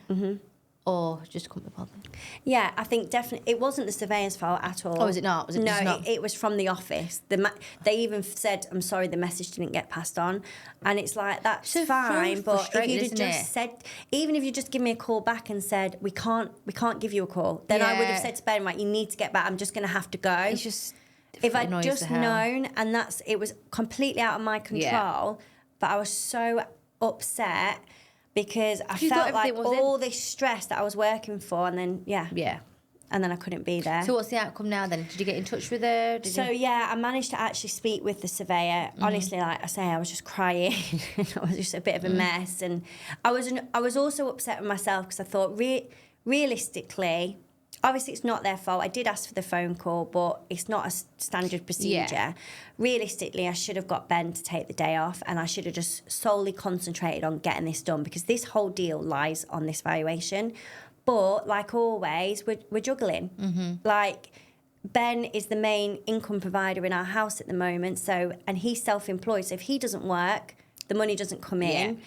or just couldn't be bothered. Yeah, I think definitely it wasn't the surveyor's fault at all. Oh, was it not? Was it no, just not? It was from the office. They even said, "I'm sorry, the message didn't get passed on," and it's like that's So fine. But if you'd have isn't just it? said, even if you just give me a call back and said, "We can't give you a call," then I would have said to Ben, "Right, you need to get back. I'm just going to have to go." It's just if I'd just known, and it was completely out of my control. But I was so upset because I felt like all this stress that I was working for, and then and then I couldn't be there. So what's the outcome now then? Did you get in touch with her? I managed to actually speak with the surveyor. Honestly, like I say, I was just crying. I was just a bit of a mess, and I was also upset with myself because I thought realistically. Obviously, it's not their fault. I did ask for the phone call, but it's not a standard procedure. Yeah. Realistically, I should have got Ben to take the day off and I should have just solely concentrated on getting this done because this whole deal lies on this valuation. But like always, we're juggling. Like Ben is the main income provider in our house at the moment. So, and he's self-employed. So if he doesn't work, the money doesn't come in.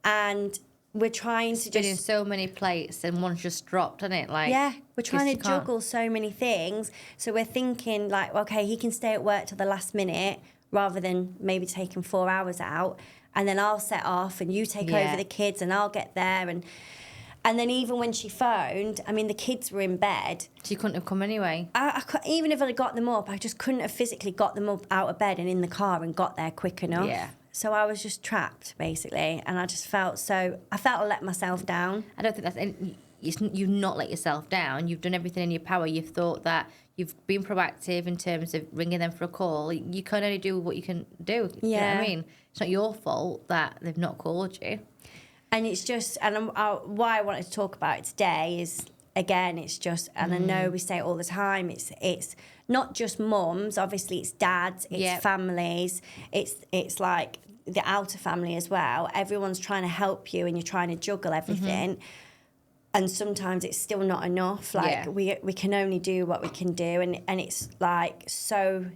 And we're trying to spinning so many plates and one's just dropped, isn't it? Like we're trying to juggle so many things. So we're thinking like, okay, he can stay at work till the last minute rather than maybe taking 4 hours out. and then I'll set off and you take Yeah. over the kids and I'll get there. And then even when she phoned, I mean, the kids were in bed. So you couldn't have come anyway. Even if I got them up, I just couldn't have physically got them up out of bed and in the car and got there quick enough. Yeah. So I was just trapped, basically, and I just felt I let myself down. I don't think you've not let yourself down. You've done everything in your power. You've thought that you've been proactive in terms of ringing them for a call. You can only do what you can do. Yeah. You know what I mean? It's not your fault that they've not called you. And it's just, and why I wanted to talk about it today is, again, it's just, and I know we say it all the time, it's not just mums, obviously it's dads, it's families, it's like the outer family as well. Everyone's trying to help you and you're trying to juggle everything. And sometimes it's still not enough. Like we can only do what we can do, and it's like so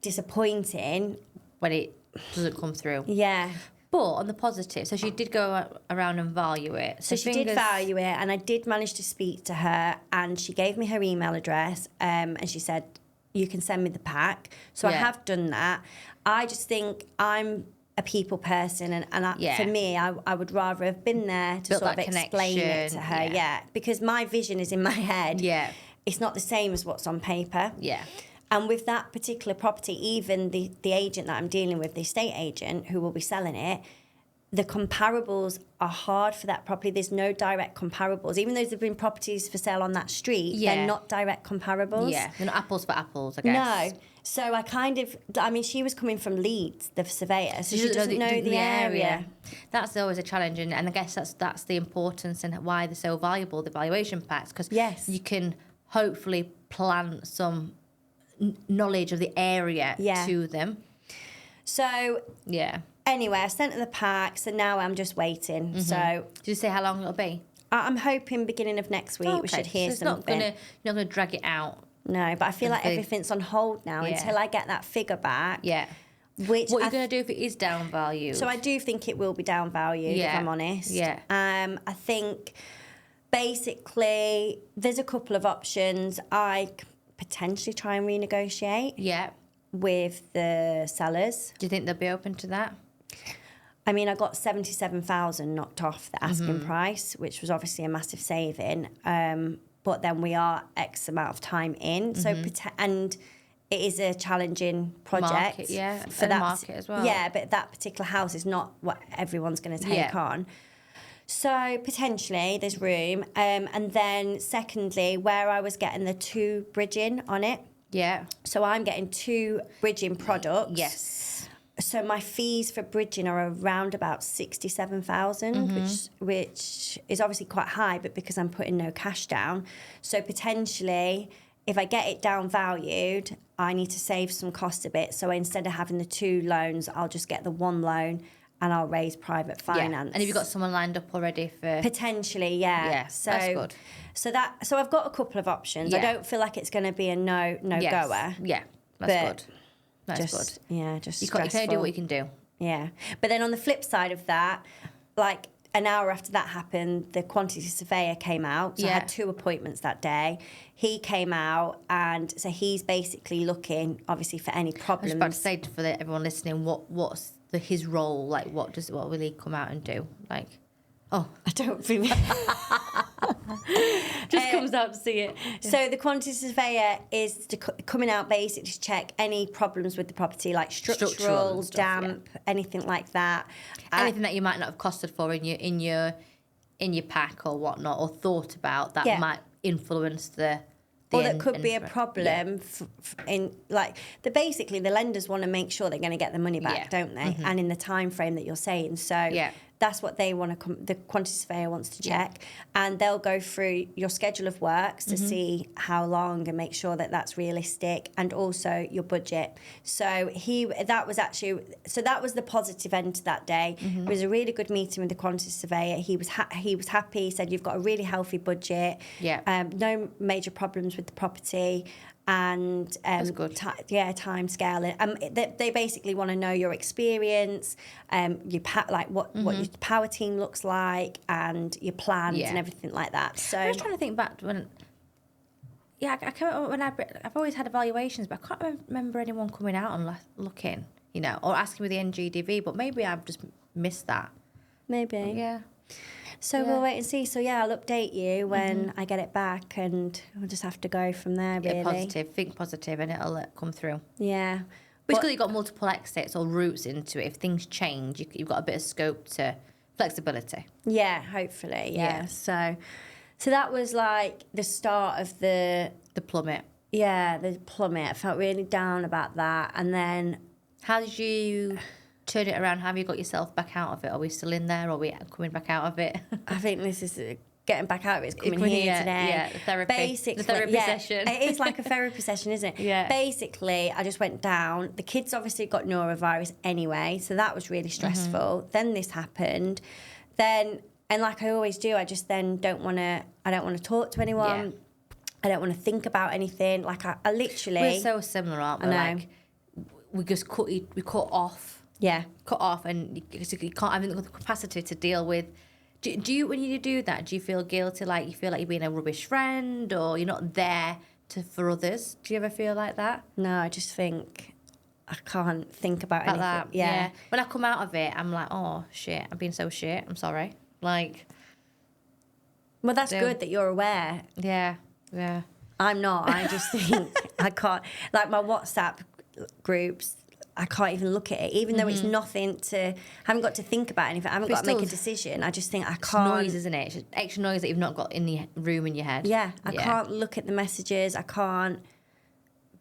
disappointing when it doesn't come through. Yeah. But on the positive, so she did go around and value it. So she did value it, and I did manage to speak to her, and she gave me her email address, and she said, you can send me the pack. So I have done that. I just think I'm a people person, and for me, I would rather have been there to sort of explain it to her, because my vision is in my head. Yeah. It's not the same as what's on paper. Yeah. And with that particular property, even the agent that I'm dealing with, the estate agent who will be selling it, the comparables are hard for that property. There's no direct comparables. Even though there's been properties for sale on that street, they're not direct comparables. Yeah, they're not apples for apples, I guess. No. So she was coming from Leeds, the surveyor, so she doesn't know the area. That's always a challenge, and I guess that's the importance and why they're so valuable, the valuation packs, because you can hopefully plant some knowledge of the area to them. So anyway, I sent her the packs, and now I'm just waiting. So did you say how long it'll be? I'm hoping beginning of next week we should hear something. You're not gonna drag it out. No, but I feel like everything's on hold now until I get that figure back. Yeah. What are you going to do if it is down value? So I do think it will be down valued, if I'm honest. Yeah. I think basically there's a couple of options. I could potentially try and renegotiate with the sellers. Do you think they'll be open to that? I mean, I got 77,000 knocked off the asking price, which was obviously a massive saving. But then we are X amount of time in. So, and it is a challenging project. Market, for that market as well. Yeah, but that particular house is not what everyone's going to take on. So potentially there's room. And then secondly, where I was getting the 2 bridging on it. Yeah. So I'm getting 2 bridging products. Yes. So my fees for bridging are around about 67,000, which is obviously quite high, but because I'm putting no cash down. So potentially, if I get it down valued, I need to save some cost a bit. So instead of having the 2 loans, I'll just get the 1 loan and I'll raise private finance. And have you got someone lined up already for? Potentially, yeah. So that's good. So I've got a couple of options. I don't feel like it's going to be a no goer. Yeah, that's good. That's good. Yeah, just you can only do what you can do. Yeah. But then on the flip side of that, like an hour after that happened, the quantity surveyor came out. So I had 2 appointments that day. He came out, and so he's basically looking, obviously, for any problems. I was about to say for everyone listening, what's his role? Like, what will he come out and do? Like, I don't really. Just comes out to see it. Yeah. So the quantity surveyor is coming out basically to check any problems with the property, like structural stuff, damp, anything like that. Anything that you might not have costed for in your pack or whatnot, or thought about that might influence the or that could be a problem in like basically the lenders want to make sure they're going to get the money back, don't they? And in the time frame that you're saying. So that's what they want to the quantity surveyor wants to check, and they'll go through your schedule of works to see how long and make sure that that's realistic, and also your budget. So that was the positive end to that day. It was a really good meeting with the quantity surveyor. He was happy. He said, you've got a really healthy budget. No major problems with the property. And that's good. Time scale. They basically want to know your experience, what your power team looks like, and your plans and everything like that. So I was trying to think back when. Yeah, I can't remember when I've always had evaluations, but I can't remember anyone coming out and looking. you know, or asking with the NGDV, but maybe I've just missed that. Maybe. Yeah. So we'll wait and see. So yeah, I'll update you when I get it back, and we'll just have to go from there, really. Yeah, positive. Think positive, and it'll come through. Yeah. Basically, you've got multiple exits or routes into it. If things change, you've got a bit of scope to flexibility. Yeah, hopefully, yeah. So that was like the start of the plummet. Yeah, the plummet. I felt really down about that. And then... How did you turn it around? How have you got yourself back out of it? Are we still in there, or are we coming back out of it? I think this is... Getting back out of it is coming here today. Yeah, the therapy. Basically, the therapy session. It is like a therapy session, isn't it? Yeah. Basically, I just went down. The kids obviously got norovirus anyway, so that was really stressful. Then this happened. And like I always do, I just then don't want to talk to anyone. Yeah. I don't want to think about anything. Like I literally... We're so similar, aren't we? I know. Like, we just cut off. Yeah. Cut off, and you can't have the capacity to deal with... Do you, when you do that, do you feel guilty, like you feel like you're being a rubbish friend, or you're not there for others? Do you ever feel like that? No, I just think I can't think about anything. That. Yeah. When I come out of it, I'm like, oh, shit, I'm being so shit. I'm sorry. Like... Well, that's good that you're aware. Yeah. I'm not. I just think I can't... Like my WhatsApp groups... I can't even look at it, even though it's nothing to... I haven't got to think about anything. I haven't got to make a decision. I just think I can't... It's noise, isn't it? It's just extra noise that you've not got in the room in your head. Yeah, I can't look at the messages. I can't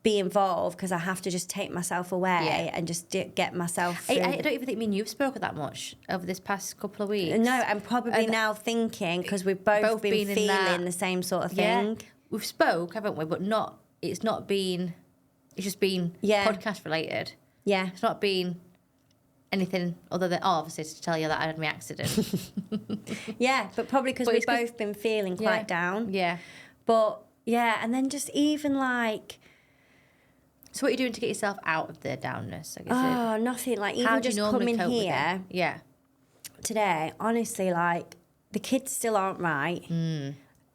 be involved because I have to just take myself away and just get myself through. I don't even think me and you've spoken that much over this past couple of weeks. No, I'm probably now thinking, because we've both been feeling the same sort of thing. Yeah. We've spoke, haven't we? But it's not been... It's just been podcast related. Yeah. It's not been anything other than, obviously, to tell you that I had my accident. Yeah, but probably because we've both been feeling quite down. Yeah. But, yeah, and then just even like... So what are you doing to get yourself out of the downness? I guess nothing. Like, even just coming here today, honestly, like, the kids still aren't right.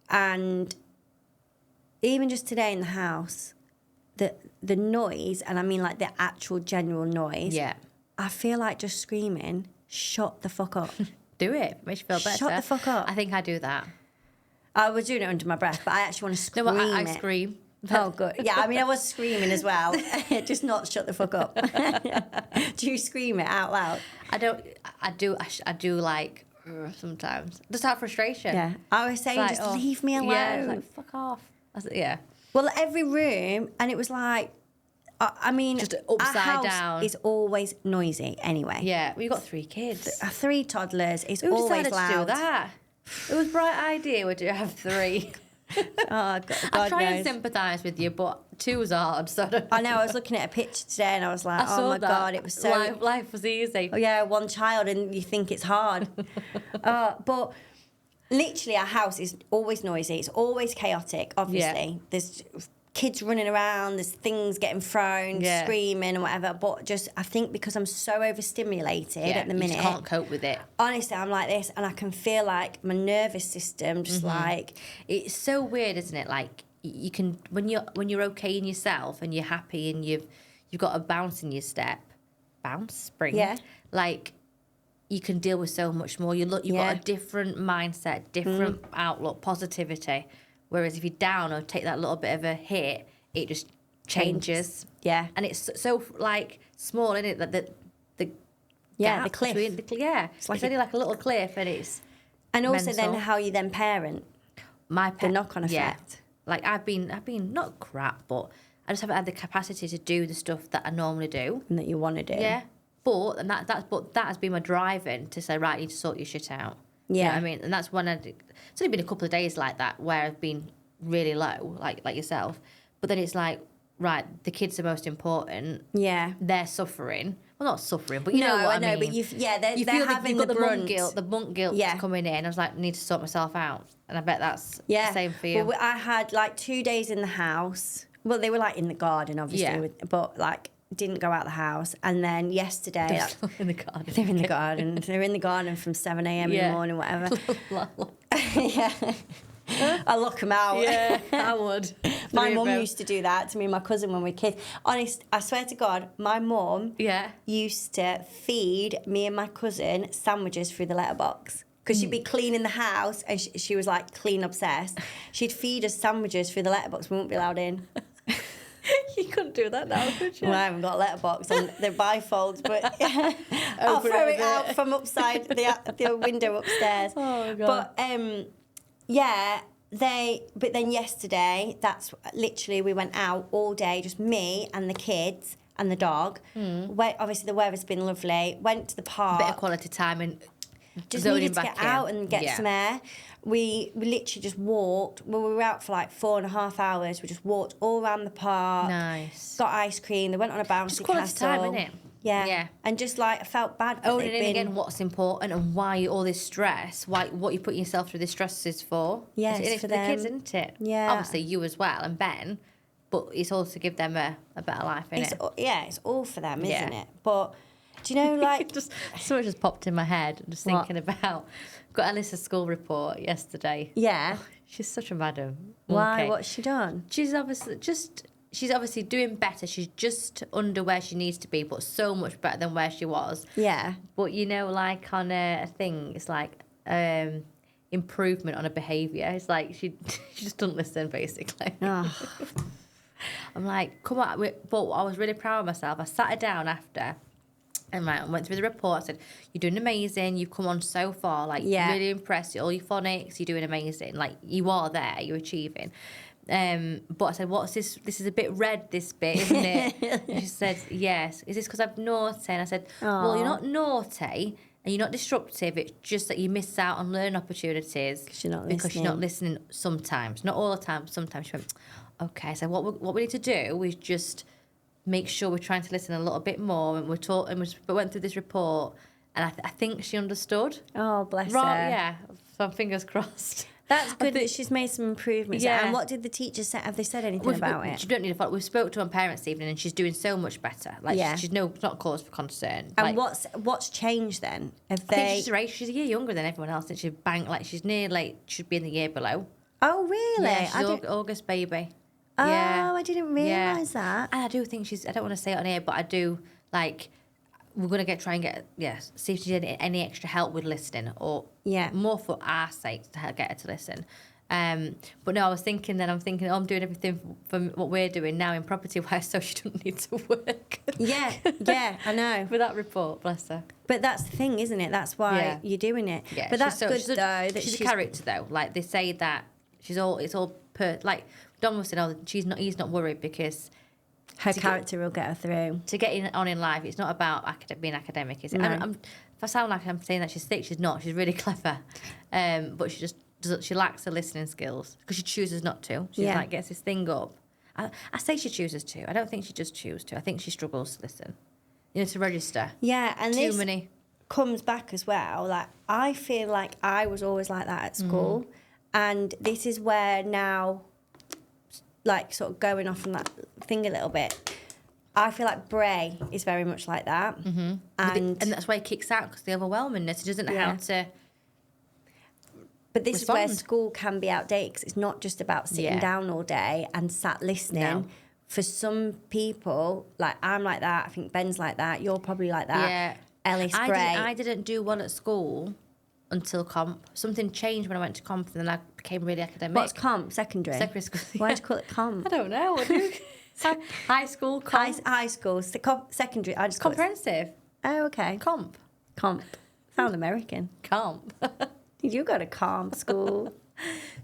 And even just today in the house... The noise, and I mean like the actual general noise. Yeah. I feel like just screaming, shut the fuck up. Do it. Makes you feel better. Shut the fuck up. I think I do that. I was doing it under my breath, but I actually want to scream. No, I scream. Oh, good. Yeah, I mean, I was screaming as well. Just not shut the fuck up. Do you scream it out loud? I do like sometimes. Just out of frustration. Yeah. I was saying, just leave me alone. Yeah, it's like, fuck off. Yeah. Well, every room, and it was like, I mean, just upside our house down. Is always noisy anyway. Yeah, we've got 3 kids. 3 toddlers. It's Who always decided loud. to do that? It was a bright idea. Would you have 3? Oh, God I try knows. and sympathise with you, but 2 was hard. So I know. I was looking at a picture today, and I was like, "Oh my God, it was so life was easy." Oh yeah, 1 child, and you think it's hard, but literally, our house is always noisy. It's always chaotic. Obviously, there's kids running around, there's things getting thrown, screaming and whatever. But just, I think because I'm so overstimulated at the minute, you just can't cope with it. Honestly, I'm like this, and I can feel like my nervous system just like... It's so weird, isn't it? Like, you can, when you're okay in yourself and you're happy and you've got a bounce in your step, spring. Yeah. Like, you can deal with so much more. You've got a different mindset, different outlook, positivity. Whereas if you're down or take that little bit of a hit, it just changes. Yeah. And it's so like small, isn't it? That the cliff. It's only like a little cliff, and it's and also mental. then how you then parent. The knock-on effect. Like I've been not crap, but I just haven't had the capacity to do the stuff that I normally do And that you want to do. Yeah. But that has been my driving to say, right, you need to sort your shit out. Yeah. You know what I mean? And that's when it's only been a couple of days like that where I've been really low, like yourself. But then it's like, right, the kids are most important. Yeah. They're suffering. Well, not suffering, but you know what I mean. But they're having you've got the brunt. The monk guilt coming in. I was like, I need to sort myself out. And I bet that's the same for you. Well, I had like 2 days in the house. Well, they were like in the garden, obviously, but like didn't go out the house. And then yesterday... in the garden. They're in the garden. They're in the garden from 7 a.m. in the morning, whatever. Yeah. I lock them out. Yeah, I would. My Three of mum them. used to do that to me and my cousin when we were kids. Honest, I swear to God, my mum Yeah. used to feed me and my cousin sandwiches through the letterbox. Because she'd be cleaning the house and she was like clean obsessed. She'd feed us sandwiches through the letterbox. We wouldn't be allowed in. You couldn't do that now, could you? Well, I haven't got a letterbox on the bifolds, but I'll Open throw it a it out bit. from upside the window upstairs. Oh, God. But yeah, but then yesterday, that's literally we went out all day, just me and the kids and the dog. Obviously the weather's been lovely. Went to the park. Bit of quality time and Just zoning needed to back get in. out and get Yeah. some air. We literally just walked. Well, we were out for like 4.5 hours. We just walked all around the park. Nice. Got ice cream. They went on a bouncy Just quality castle. time, innit? Yeah. Yeah. And just like I felt bad. that Owning they'd in been- again what's important and why all this stress, what you put yourself through this stress is for. Yeah, it's it's for for the kids, them. isn't it? Yeah. Obviously you as well and Ben, but it's also to give them a better life, It's, innit? it's all for them, isn't Yeah. it? But do you know, like, Just so much just popped in my head. Just What? thinking about got Alice's school report yesterday. yeah. She's such a madam. Why? Okay. What's she done? She's obviously doing better. She's just under where she needs to be, but so much better than where she was. Yeah. But you know, like on a thing, it's like improvement on a behaviour. It's like she just doesn't listen, basically. Oh, I'm like, come on. But I was really proud of myself. I sat her down after and went through the report. I said, you're doing amazing. You've come on so far. Like, Yeah. really impressed. All your phonics, you're doing amazing. Like, you are there. You're achieving. But I said, what's this? This is a bit red, this bit, isn't it? And she said, yes. Is this because I'm naughty? And I said, well, you're not naughty and you're not disruptive. It's just that you miss out on learning opportunities because you're not listening sometimes. Not all the time. Sometimes she went, okay. So what we need to do is just make sure we're trying to listen a little bit more. And we went through this report and I think she understood. oh, bless Right, her. yeah. So I'm fingers crossed. That's good that she's made some improvements. Yeah. And what did the teachers say? Have they said anything about it? You don't need to follow. We spoke to her on parents' evening, and she's doing so much better. Like, Yeah. she's not cause for concern. And Like, what's changed then? Have I think they? she's her age. She's a year younger than everyone else. And she's she's near should be in the year below. Oh, really? Yeah, she's I didn't- August baby. Oh, Yeah. I didn't Yeah. realise that. And I do think I don't want to say it on here, but I do we're gonna see if she did any extra help with listening or Yeah. more for our sake to get her to listen. But no, I was thinking I'm doing everything from what we're doing now in property wise, so she doesn't need to work. Yeah, I know. For that report, bless her. But that's the thing, isn't it? That's why Yeah. you're doing it. Yeah, but that's good she's though. That she's a character though. Like they say that like Don was saying, he's not worried because her character will get her through. to get on in life, it's not about being academic, is it? No. If I sound like I'm saying that she's thick, she's not. She's really clever, but she lacks the listening skills because she chooses not to. She Yeah. gets this thing up. I say she chooses to. I don't think she just chooses to. I think she struggles to listen. To register. Yeah, and Too this many. comes back as well. Like I feel like I was always like that at school, and this is where now, like sort of going off on that thing a little bit. I feel like Bray is very much like that, And that's why he kicks out because the overwhelmingness. He doesn't know how to. But this is where respond. school can be outdated because it's not just about sitting Yeah. down all day and sat listening. No. For some people, like I'm like that. I think Ben's like that. You're probably like that. Yeah. Ellis I Gray. didn't do well at school until comp. Something changed when I went to comp, and then I became really academic. What's comp? Secondary. Secondary school? Why do you call it comp? I don't know. What do you... High school comp. High school. Secondary. I just call it. Comprehensive. Oh, okay. Comp. Sound American. Comp. You go to comp school.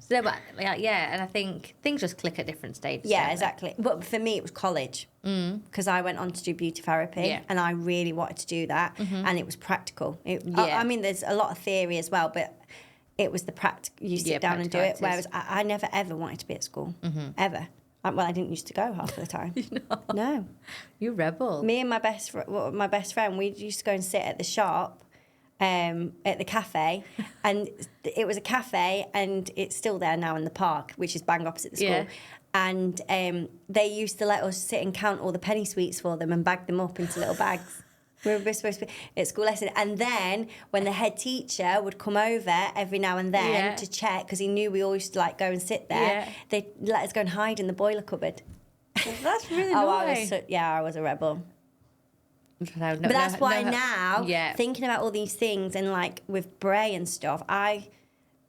So, but and I think things just click at different stages. Yeah, don't they? exactly. But for me, it was college because I went on to do beauty therapy, Yeah. and I really wanted to do that, and it was practical. Yeah. I mean, there's a lot of theory as well, but it was the practical. You sit down and do it. practicalities. Whereas I never ever wanted to be at school ever. Well, I didn't used to go half the time. No. You rebel. Me and my best friend, we used to go and sit at the shop. At the cafe, and it was a cafe, and it's still there now in the park, which is bang opposite the school. Yeah. And they used to let us sit and count all the penny sweets for them and bag them up into little bags. We were supposed to be at school lesson. And then when the head teacher would come over every now and then to check, because he knew we always used to like go and sit there, they'd let us go and hide in the boiler cupboard. That's really annoying. I was a rebel. No, but that's why now, thinking about all these things and like with Bray and stuff, I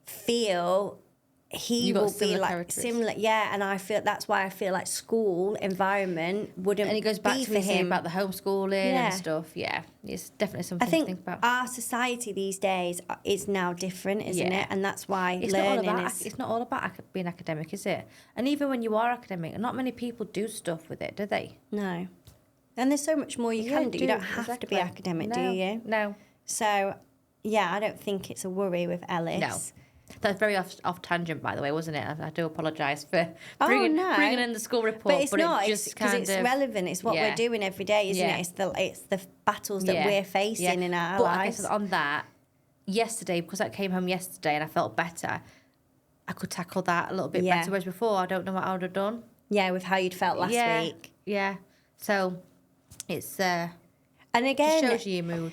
feel he will be like similar. Yeah, and I feel that's why I feel like school environment wouldn't. And it goes back be to for him about the homeschooling and stuff. Yeah, it's definitely something to think about. Our society these days is now different, isn't it? And that's why it's not all about being academic, is it? And even when you are academic, not many people do stuff with it, do they? No. And there's so much more you can do. You don't have to be academic, do you? No. So, yeah, I don't think it's a worry with Ellis. No. That was very off tangent, by the way, wasn't it? I do apologise for bringing in the school report. But it's not. It's because it's relevant. It's what we're doing every day, isn't it? It's the battles that we're facing in our lives. I guess on that, yesterday, because I came home yesterday and I felt better, I could tackle that a little bit better. Whereas before, I don't know what I would have done. Yeah, with how you'd felt last week. Yeah. So it's... and again... It shows you your mood.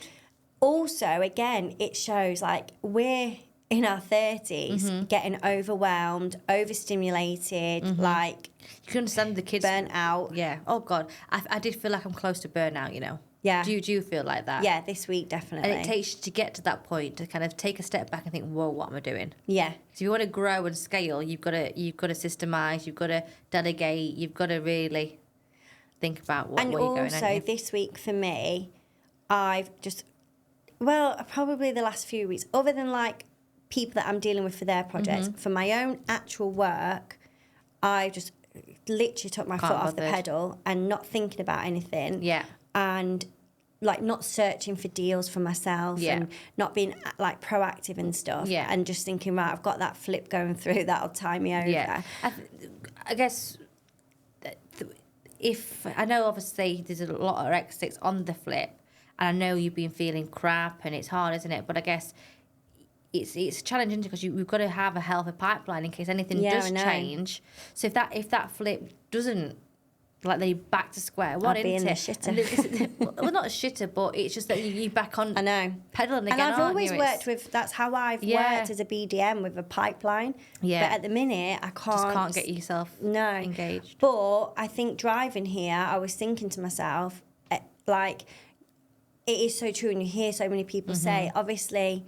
Also, again, it shows, like, we're in our 30s getting overwhelmed, overstimulated, like... You can understand the kids... Burnt out. Yeah. Oh, God. I did feel like I'm close to burnout, you know. Yeah. Do you feel like that? Yeah, this week, definitely. And it takes you to get to that point to kind of take a step back and think, whoa, what am I doing? Yeah. So if you want to grow and scale, you've got to systemize, you've got to delegate, you've got to really think about where you're going. And also, this week for me, I've just... Well, probably the last few weeks, other than, like, people that I'm dealing with for their projects, for my own actual work, I just literally took my foot off the pedal and not thinking about anything. Yeah. And like not searching for deals for myself and not being like proactive and stuff. Yeah. And just thinking, right, I've got that flip going through, that'll tie me over. Yeah. I guess if I know obviously there's a lot of exits on the flip, and I know you've been feeling crap and it's hard, isn't it? But I guess it's challenging because we've got to have a healthy pipeline in case anything does change. So if that flip doesn't, like, they're back to square one, I'll be in the shitter. Well, not a shitter, but it's just that you're back on. I know. Pedaling again. And I've always worked with. That's how I've worked as a BDM, with a pipeline. Yeah. But at the minute, I can't. Just can't get yourself engaged. But I think driving here, I was thinking to myself, like, it is so true, and you hear so many people say, obviously,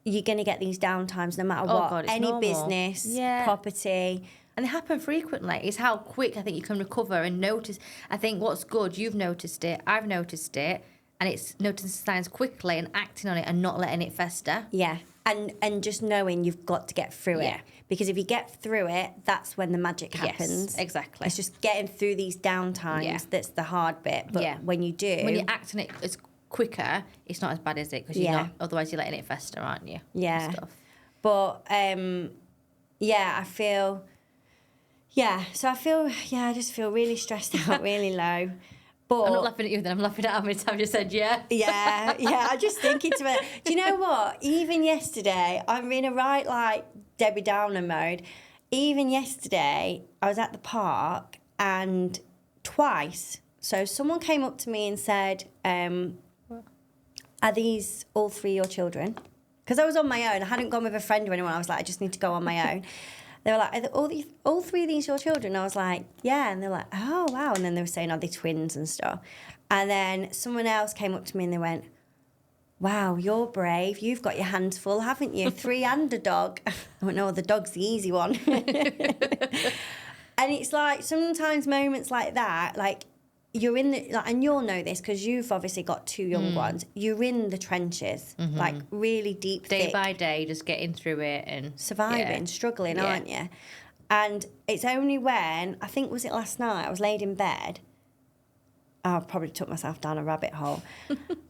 you're going to get these downtimes no matter what. God, it's any normal. business, property. And they happen frequently. It's how quick I think you can recover and notice. I think what's good, you've noticed it, I've noticed it, and it's noticing signs quickly and acting on it and not letting it fester. Yeah, and just knowing you've got to get through it. Because if you get through it, that's when the magic happens. Yes, exactly. It's just getting through these downtimes that's the hard bit. But when you do... When you act on it as quicker, it's not as bad, is it? Because you're not, otherwise you're letting it fester, aren't you? Yeah. But, I feel... Yeah, so I just feel really stressed out, really low. But I'm not laughing at you then, I'm laughing at how many times you said Yeah, I'm just thinking to it. Do you know what? Even yesterday, I'm in a right, like, Debbie Downer mode. Even yesterday, I was at the park and twice. So someone came up to me and said, are these all three your children? Because I was on my own. I hadn't gone with a friend or anyone. I was like, I just need to go on my own. They were like, are all three of these your children? I was like, yeah. And they're like, oh, wow. And then they were saying, are they twins and stuff? And then someone else came up to me and they went, wow, you're brave. You've got your hands full, haven't you? 3 and a dog. I went, no, the dog's the easy one. And it's like sometimes moments like that, like you're in the, like, and you'll know this because you've obviously got 2 young ones. You're in the trenches, like really deep, day thick, by day, just getting through it and surviving, struggling, aren't you? And it's only when, I think, was it last night, I was laid in bed. I probably took myself down a rabbit hole.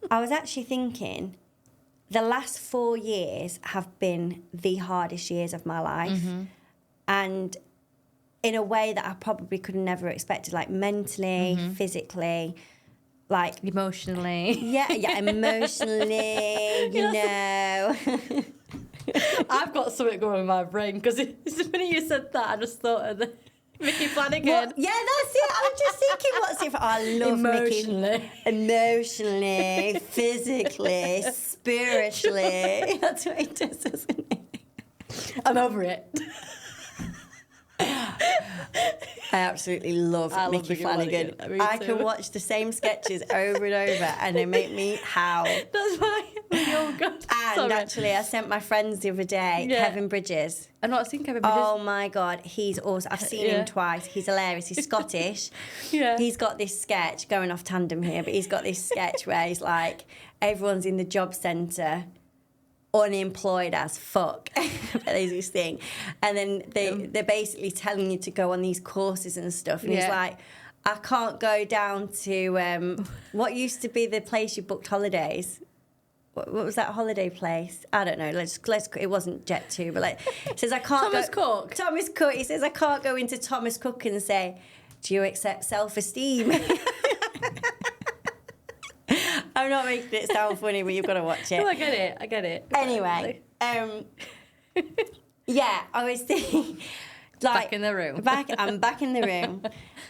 I was actually thinking, the last 4 years have been the hardest years of my life. And in a way that I probably could have never expected, like mentally, physically, like... Emotionally. Yeah, emotionally, you know. I've got something going in my brain because it's funny you said that. I just thought of Mickey Flanagan. What? Yeah, that's it. I was just thinking, what's it for? I love Emotionally. Emotionally, physically, spiritually. That's what he does, doesn't he? I'm over it. I absolutely love Mickey Flanagan. I can watch the same sketches over and over and they make me howl. That's why. Oh, God. And actually, I sent my friends the other day, Kevin Bridges. I've not seen Kevin Bridges. Oh my God, he's awesome. I've seen him twice. He's hilarious. He's Scottish. He's got this sketch, going off tandem here, but he's got this sketch where he's like, everyone's in the job centre, unemployed as fuck. There's this thing. And then they're basically telling you to go on these courses and stuff. And he's like, I can't go down to what used to be the place you booked holidays. What was that holiday place? I don't know. Let's. It wasn't Jet2, but like, says I can't. Thomas Cook. Thomas Cook. He says I can't go into Thomas Cook and say, "Do you accept self-esteem?" I'm not making it sound funny, but you've got to watch it. Oh, I get it. Anyway, yeah, I was thinking, like, back in the room. I'm back in the room.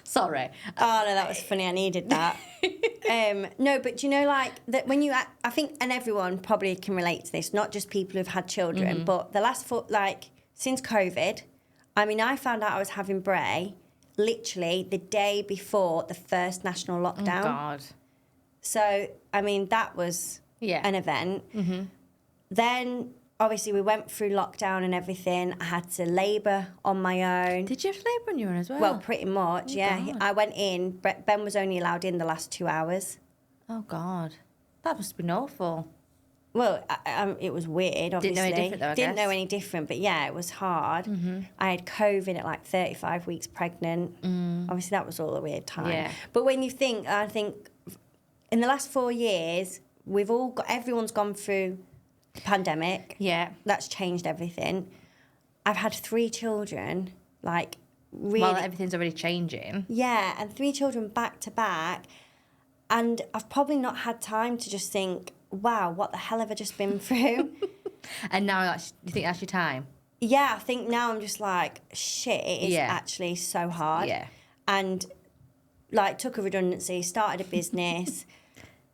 Sorry. Oh no, that was funny. I needed that. No, but do you know, like that when I think, and everyone probably can relate to this. Not just people who've had children, but the last since COVID. I mean, I found out I was having Bray literally the day before the first national lockdown. Oh God. So I mean, that was an event. Mm-hmm. Then obviously we went through lockdown and everything. I had to labour on my own. Did you have to labour on your own as well? Well, pretty much, God. I went in. Ben was only allowed in the last 2 hours. Oh, God. That must have been awful. Well, it was weird, obviously. Didn't know any different, though, I Didn't guess. know any different, but yeah, it was hard. Mm-hmm. I had COVID at like 35 weeks pregnant. Obviously, that was all a weird time. Yeah. But when you think, I think in the last 4 years, everyone's gone through the pandemic. Yeah. That's changed everything. I've had 3 children, like, really. Well, everything's already changing. Yeah, and 3 children back to back. And I've probably not had time to just think, wow, what the hell have I just been through? And now you think that's your time? Yeah, I think now I'm just like, shit, it is actually so hard. Yeah. And like took a redundancy, started a business.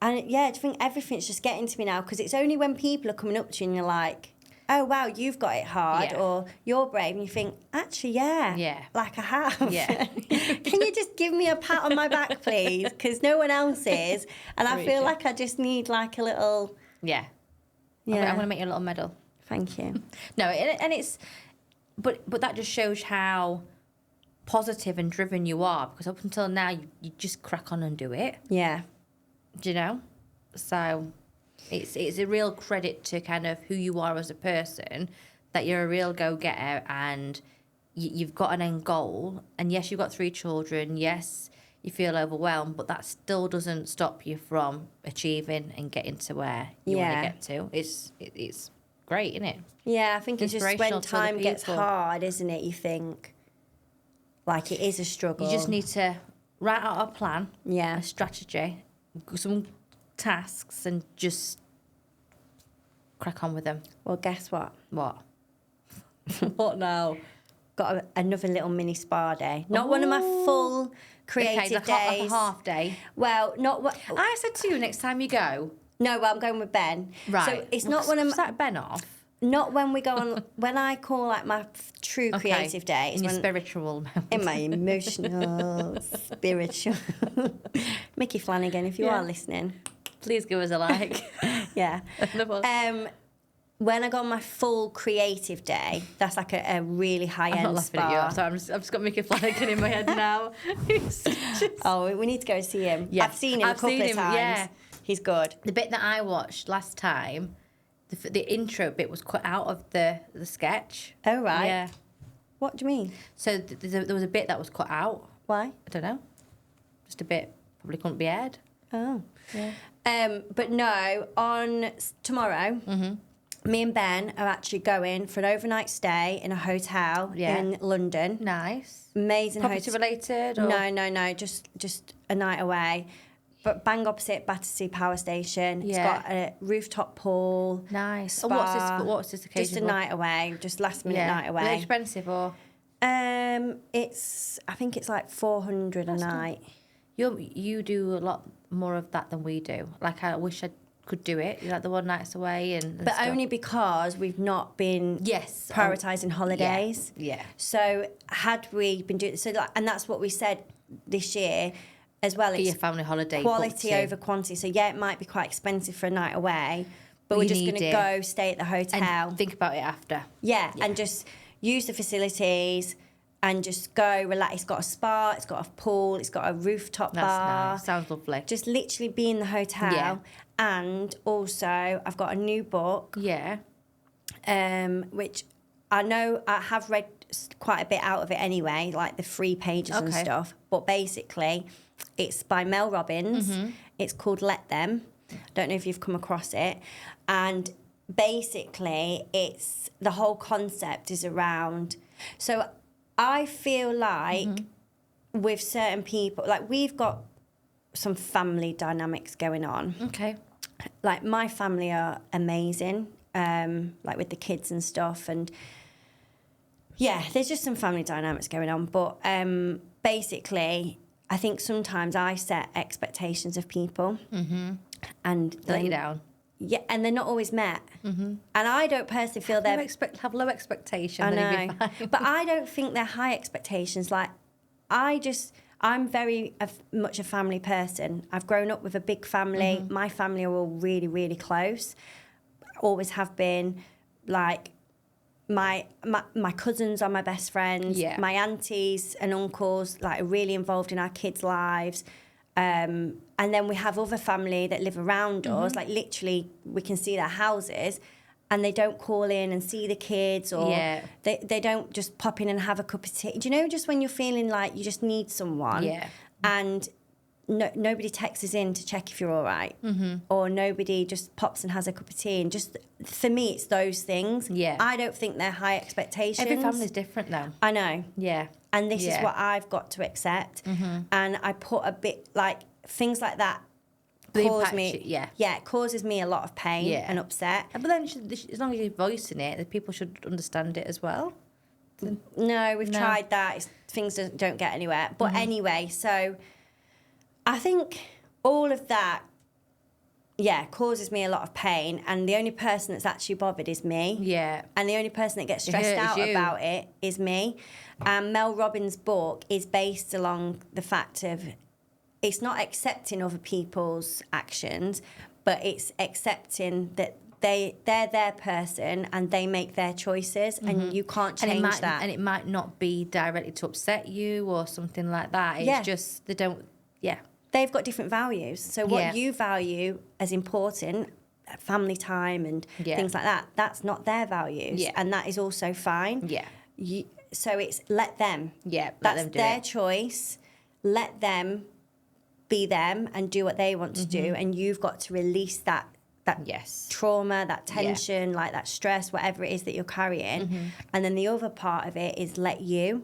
And yeah, I think everything's just getting to me now because it's only when people are coming up to you and you're like, oh, wow, you've got it hard or you're brave. And you think, actually, like I have. Yeah. Can you just give me a pat on my back, please? Because no one else is. And I feel like I just need like a little... Yeah. Yeah. I'm going to make you a little medal. Thank you. No, and it's... But that just shows how positive and driven you are because up until now, you just crack on and do it. Yeah. Do you know? So... It's a real credit to kind of who you are as a person, that you're a real go-getter and you've got an end goal. And yes, you've got 3 children. Yes, you feel overwhelmed, but that still doesn't stop you from achieving and getting to where you want to get to. It's great, isn't it? Yeah, I think it's just when Inspirational to other time gets people. hard, isn't it? You think, like, it is a struggle. You just need to write out a plan, Yeah. a strategy, some tasks, and just crack on with them. Well, guess what? What? What now? Got another little mini spa day. Not one of my full creative like days. a half day. Well, not what. I said to you next time you go. No, well, I'm going with Ben. Right. So it's not one of my. Set Ben off. Not when we go on. When I call like my true creative day. Is In your when, spiritual moment. in my emotional, spiritual. Mickey Flanagan, if you are listening. Please give us a like. Yeah. When I go on my full creative day, that's like a really high-end I'm not laughing spa. at you. I'm sorry, I've just got Mickey Flanagan in my head now. Oh, we need to go see him. Yeah. I've seen him a couple of times. Yeah. He's good. The bit that I watched last time, the intro bit was cut out of the sketch. Oh, right. Yeah. What do you mean? So there was a bit that was cut out. Why? I don't know. Just a bit probably couldn't be aired. Oh. Yeah. But no, on tomorrow, me and Ben are actually going for an overnight stay in a hotel in London. Nice. Amazing Property hotel. related? Or? No, just a night away. But bang opposite Battersea Power Station. It's Yeah. got a rooftop pool. Nice. Spa. And what's this occasion Just a for? night away, just last minute night Was it away. expensive or? I think it's like 400 a night. You do a lot more of that than we do. Like, I wish I could do it. Like the one nights away and But stuff. only because we've not been Yes. prioritising holidays. Yeah. So had we been doing and that's what we said this year as well. Get your It's family holiday quality booked in. over quantity. So yeah, it might be quite expensive for a night away, but we're You just need going to it. go stay at the hotel. And think about it after. Yeah, and just use the facilities and just go relax. It's got a spa, it's got a pool, it's got a rooftop That's bar. nice. Sounds lovely. Just literally be in the hotel. Yeah. And also, I've got a new book, Yeah. which I know I have read quite a bit out of it anyway, like the free pages and Okay. stuff. But basically, it's by Mel Robbins. It's called Let Them. Don't know if you've come across it. And basically, it's the whole concept is around. So I feel like with certain people, like we've got some family dynamics going on. Okay. Like my family are amazing, like with the kids and stuff, and yeah, there's just some family dynamics going on. But basically, I think sometimes I set expectations of people, and Lay down. yeah, and they're not always met. And I don't personally feel they're. Have low expectations. I then you'll know, be fine. but I don't think they're high expectations. Like, I'm very much a family person. I've grown up with a big family. My family are all really, really close. Always have been. Like, my cousins are my best friends. Yeah. My aunties and uncles like are really involved in our kids' lives. And then we have other family that live around us. Like literally, we can see their houses, and they don't call in and see the kids, or they don't just pop in and have a cup of tea. Do you know, just when you're feeling like you just need someone, and nobody texts in to check if you're all right, or nobody just pops and has a cup of tea. And just for me, it's those things. Yeah. I don't think they're high expectations. Every family's different though. I know. Yeah. And this is what I've got to accept. And I put a bit, like, things like that They cause impact me. you, yeah. Yeah, it causes me a lot of pain and upset. But then, as long as you're voicing it, the people should understand it as well. No, we've tried that. Things don't get anywhere. But anyway, so I think all of that, causes me a lot of pain. And the only person that's actually bothered is me. Yeah. And the only person that gets stressed hurt is out you. about it is me. And Mel Robbins' book is based along the fact of it's not accepting other people's actions, but it's accepting that they're their person and they make their choices, and you can't change that. And it might not be directly to upset you or something like that. It's just they don't. Yeah. They've got different values. So what you value as important, family time and things like that, that's not their values. Yeah. And that is also fine. Yeah. So it's let them. Yeah. That's let them do their it. choice. Let them be them and do what they want to do. And you've got to release that trauma, that tension, like that stress, whatever it is that you're carrying. And then the other part of it is let you.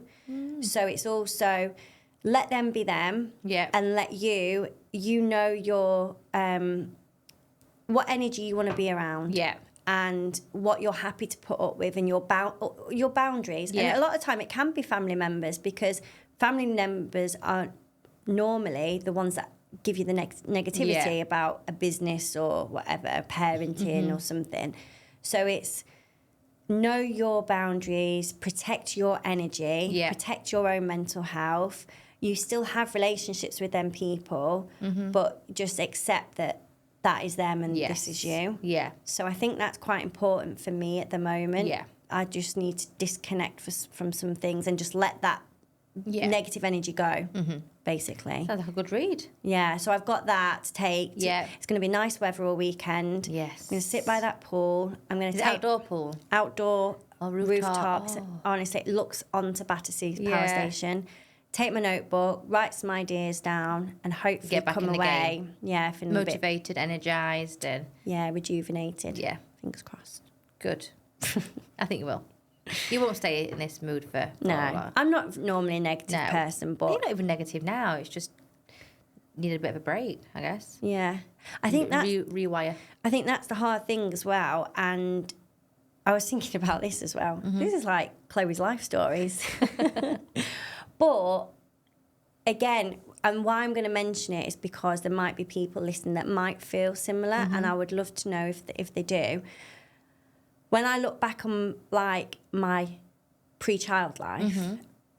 So it's also let them be them, and let you know your what energy you want to be around, and what you're happy to put up with, and your boundaries. And a lot of time it can be family members, because family members are normally the ones that give you the negativity about a business or whatever, parenting or something. So it's know your boundaries, protect your energy, protect your own mental health. You still have relationships with them people, but just accept that is them and this is you. Yeah. So I think that's quite important for me at the moment. Yeah. I just need to disconnect from some things and just let that negative energy go, basically. Sounds like a good read. Yeah, so I've got that to take. Yeah. It's going to be nice weather all weekend. Yes. I'm going to sit by that pool. I'm going to Is it take outdoor pool? outdoor Or rooftop? rooftops. Oh. Honestly, it looks onto Battersea Power Yeah. Station. Take my notebook, write some ideas down, and hopefully Get back come in the away. game. Yeah, feeling a bit Motivated, energised, and rejuvenated. Yeah. Fingers crossed. good. I think you will. You won't stay in this mood for a No, while. I'm not normally a negative No. person, but You're not even negative now. It's just needed a bit of a break, I guess. yeah, I think that's Rewire. I think that's the hard thing as well. And I was thinking about this as well. This is like Chloe's life stories. But again, and why I'm going to mention it is because there might be people listening that might feel similar, and I would love to know if they do. When I look back on like my pre-child life,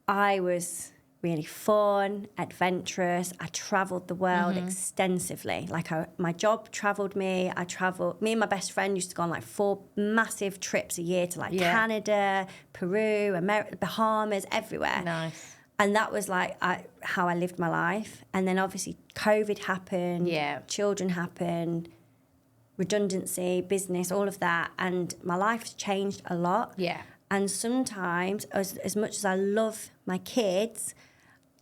I was really fun, adventurous. I travelled the world extensively. Like my job travelled me. Me and my best friend used to go on like 4 massive trips a year to like Canada, Peru, Bahamas, everywhere. Nice. And that was like how I lived my life. And then obviously COVID happened, children happened, redundancy, business, all of that. And my life's changed a lot. Yeah. And sometimes, as much as I love my kids,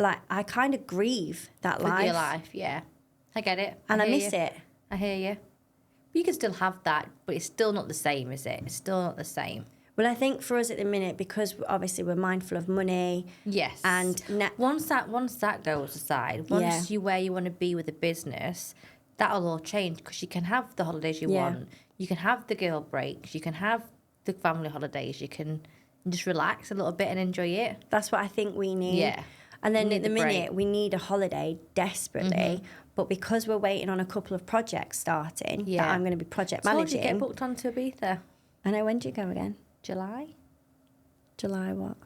like I kind of grieve that life. Your life, yeah. I get it. And I miss it. I hear you. You can still have that, but it's still not the same, is it? It's still not the same. Well, I think for us at the minute, because obviously we're mindful of money. Yes. And once that goes aside, once you where you want to be with the business, that'll all change because you can have the holidays you want. You can have the girl breaks. You can have the family holidays. You can just relax a little bit and enjoy it. That's what I think we need. Yeah. And then at the minute, we need a holiday desperately. But because we're waiting on a couple of projects starting, that I'm going to be project managing. So you get booked onto Ibiza? I know. When do you go again? July? July what?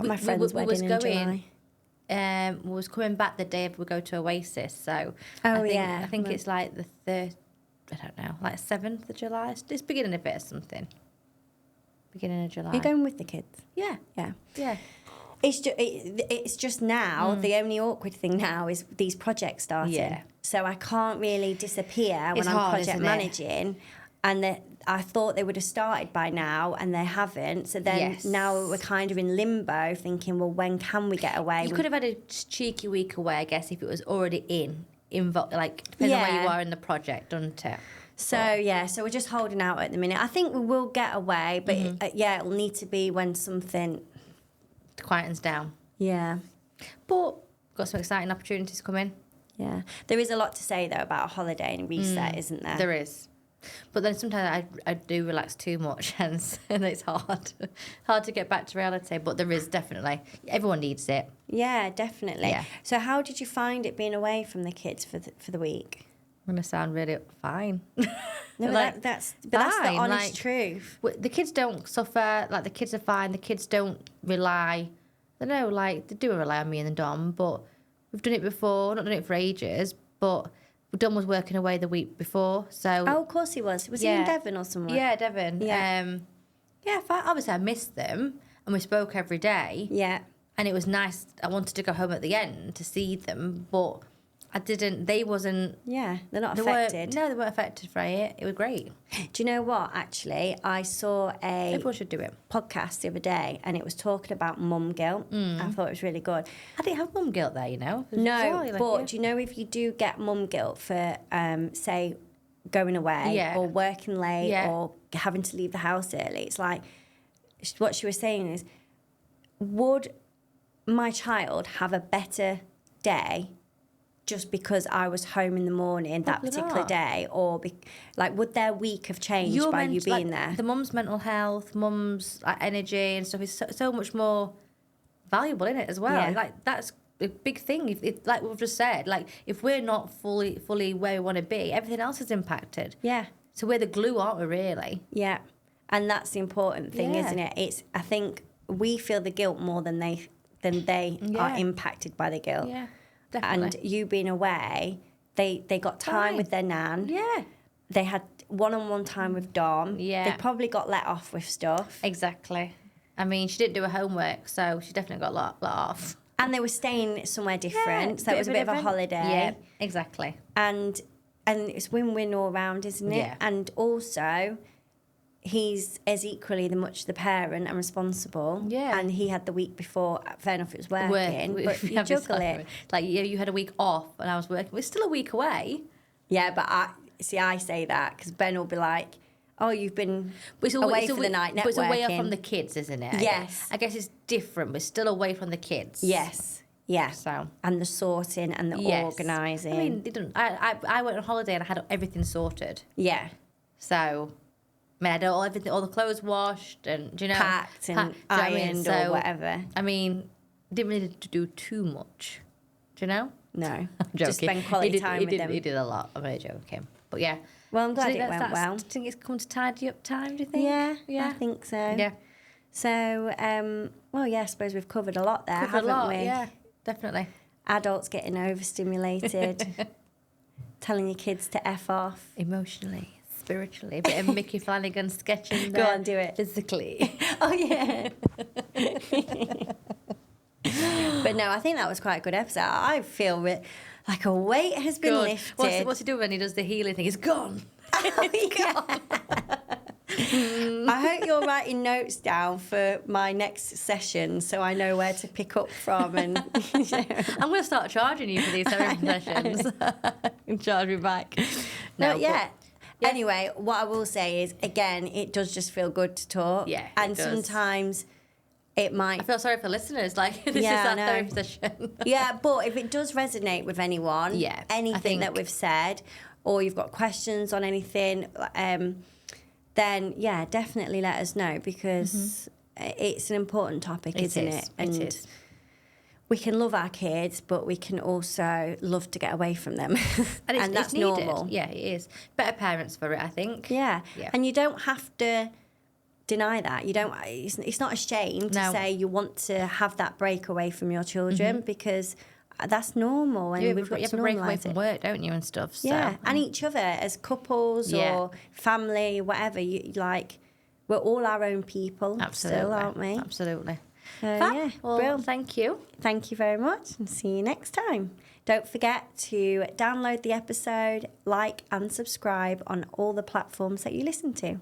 My friend's wedding in July. We was coming back the day we go to Oasis. So I think it's like the 3rd, I don't know, like 7th of July. It's beginning of it or something. Beginning of July. You're going with the kids? Yeah. Yeah. Yeah. It's just now, the only awkward thing now is these projects starting. Yeah. So I can't really disappear when I'm project managing. And I thought they would have started by now, and they haven't. So then now we're kind of in limbo, thinking, well, when can we get away? You could have had a cheeky week away, I guess, if it was already involved, like, depending on where you are in the project, doesn't it? So, so we're just holding out at the minute. I think we will get away, but it'll need to be when something quietens down. Yeah. But got some exciting opportunities coming. Yeah. There is a lot to say, though, about a holiday and reset, isn't there? There is. But then sometimes I do relax too much, and it's hard to get back to reality. But there is definitely, everyone needs it. Yeah, definitely. Yeah. So how did you find it being away from the kids for the week? I'm gonna sound really fine. No, like, that's the honest like, truth. The kids don't suffer. Like the kids are fine. The kids don't rely. I don't know, like they do rely on me and the Dom, but we've done it before. Not done it for ages, but. Dom was working away the week before, so... Oh, of course he was. Was he in Devon or somewhere? Yeah, Devon. Yeah. Obviously I missed them, and we spoke every day. Yeah. And it was nice. I wanted to go home at the end to see them, but I didn't... They wasn't... Yeah, they're not affected. No, they weren't affected by it. It was great. Do you know what, actually? I saw a... Everyone should do it. ...podcast the other day, and it was talking about mum guilt. I thought it was really good. I didn't have mum guilt there, you know? No, but do you know if you do get mum guilt for, say, going away or working late or having to leave the house early, it's like, what she was saying is, would my child have a better day just because I was home in the morning that particular day, or would their week have changed by you being there? The mum's mental health, mum's energy and stuff is so much more valuable in it as well. Yeah. Like that's a big thing. If like we've just said, like if we're not fully where we want to be, everything else is impacted. Yeah. So we're the glue, aren't we? Really? Yeah, and that's the important thing, isn't it? I think we feel the guilt more than they are impacted by the guilt. Yeah. Definitely. And you being away, they got time with their nan. Yeah. They had one-on-one time with Dom. Yeah. They probably got let off with stuff. Exactly. I mean, she didn't do her homework, so she definitely got let off. And they were staying somewhere different, so it was a bit of a holiday. Yeah, exactly. And it's win-win all round, isn't it? Yeah. And also, he's as equally the parent and responsible. Yeah. And he had the week before, fair enough, it was working, but you juggle it. Like, you had a week off and I was working. We're still a week away. Yeah, but I say that because Ben will be like, oh, you've been away for the night networking. But it's away from the kids, isn't it? Yes. I guess it's different. We're still away from the kids. Yes. Yeah. So. And the sorting and the organising. I mean, they didn't. I went on holiday and I had everything sorted. Yeah. So, I mean, I had all the clothes washed and, do you know, Packed and do you know what I mean? ironed So, or whatever. I mean, didn't really do too much. Do you know? No. I'm joking. Just spend quality time with them. He did a lot. I'm only joking. But yeah. Well, I'm glad Do you it think went well. Do you think it's come to tidy up time, do you think? Yeah, I think so. Yeah. So, well, yeah, I suppose we've covered a lot there, Covered a haven't lot, we? yeah, definitely. Adults getting overstimulated, telling your kids to F off. Emotionally, spiritually, a bit of Mickey Flanagan sketching there. Go on, do it. Physically. Oh, yeah. But no, I think that was quite a good episode. I feel like a weight has been Good. lifted. What's he doing when he does the healing thing? It's gone. Oh, yeah. I hope you're writing notes down for my next session so I know where to pick up from. And I'm going to start charging you for these therapy sessions. And charge me back. No, yeah. Anyway, what I will say is, again, it does just feel good to talk. Yeah, and it does. sometimes it might. I feel sorry for listeners. Like, this is Yeah, I our know. therapy session. Yeah, but if it does resonate with anyone, Yeah, I anything think- that we've said, or you've got questions on anything, then yeah, definitely let us know, because it's an important topic, isn't it? And It is. we can love our kids, but we can also love to get away from them. And, and that's it's needed. normal. Yeah, it is. Better parents for it, I think. Yeah. Yeah. And you don't have to deny that. You don't. It's not a shame to No. say you want to have that break away from your children, because that's normal, and You we've got have to a break away normalise from it. work, don't you, and stuff. So. Yeah, and each other as couples Yeah. or family, whatever. You like, we're all our own people, Absolutely. still, aren't we? Absolutely. So, Fab. yeah, Well, Brill. thank you. Thank you very much, and see you next time. Don't forget to download the episode, like and subscribe on all the platforms that you listen to.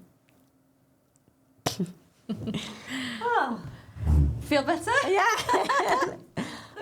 Oh, Feel better? yeah.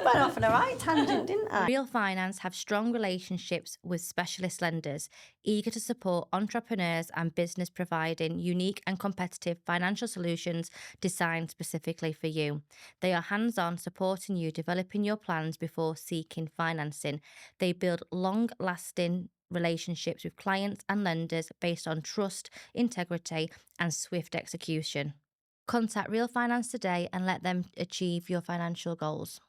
Went off on a right tangent, didn't I? Real Finance have strong relationships with specialist lenders, eager to support entrepreneurs and business, providing unique and competitive financial solutions designed specifically for you. They are hands-on, supporting you developing your plans before seeking financing. They build long-lasting relationships with clients and lenders based on trust, integrity, and swift execution. Contact Real Finance today and let them achieve your financial goals.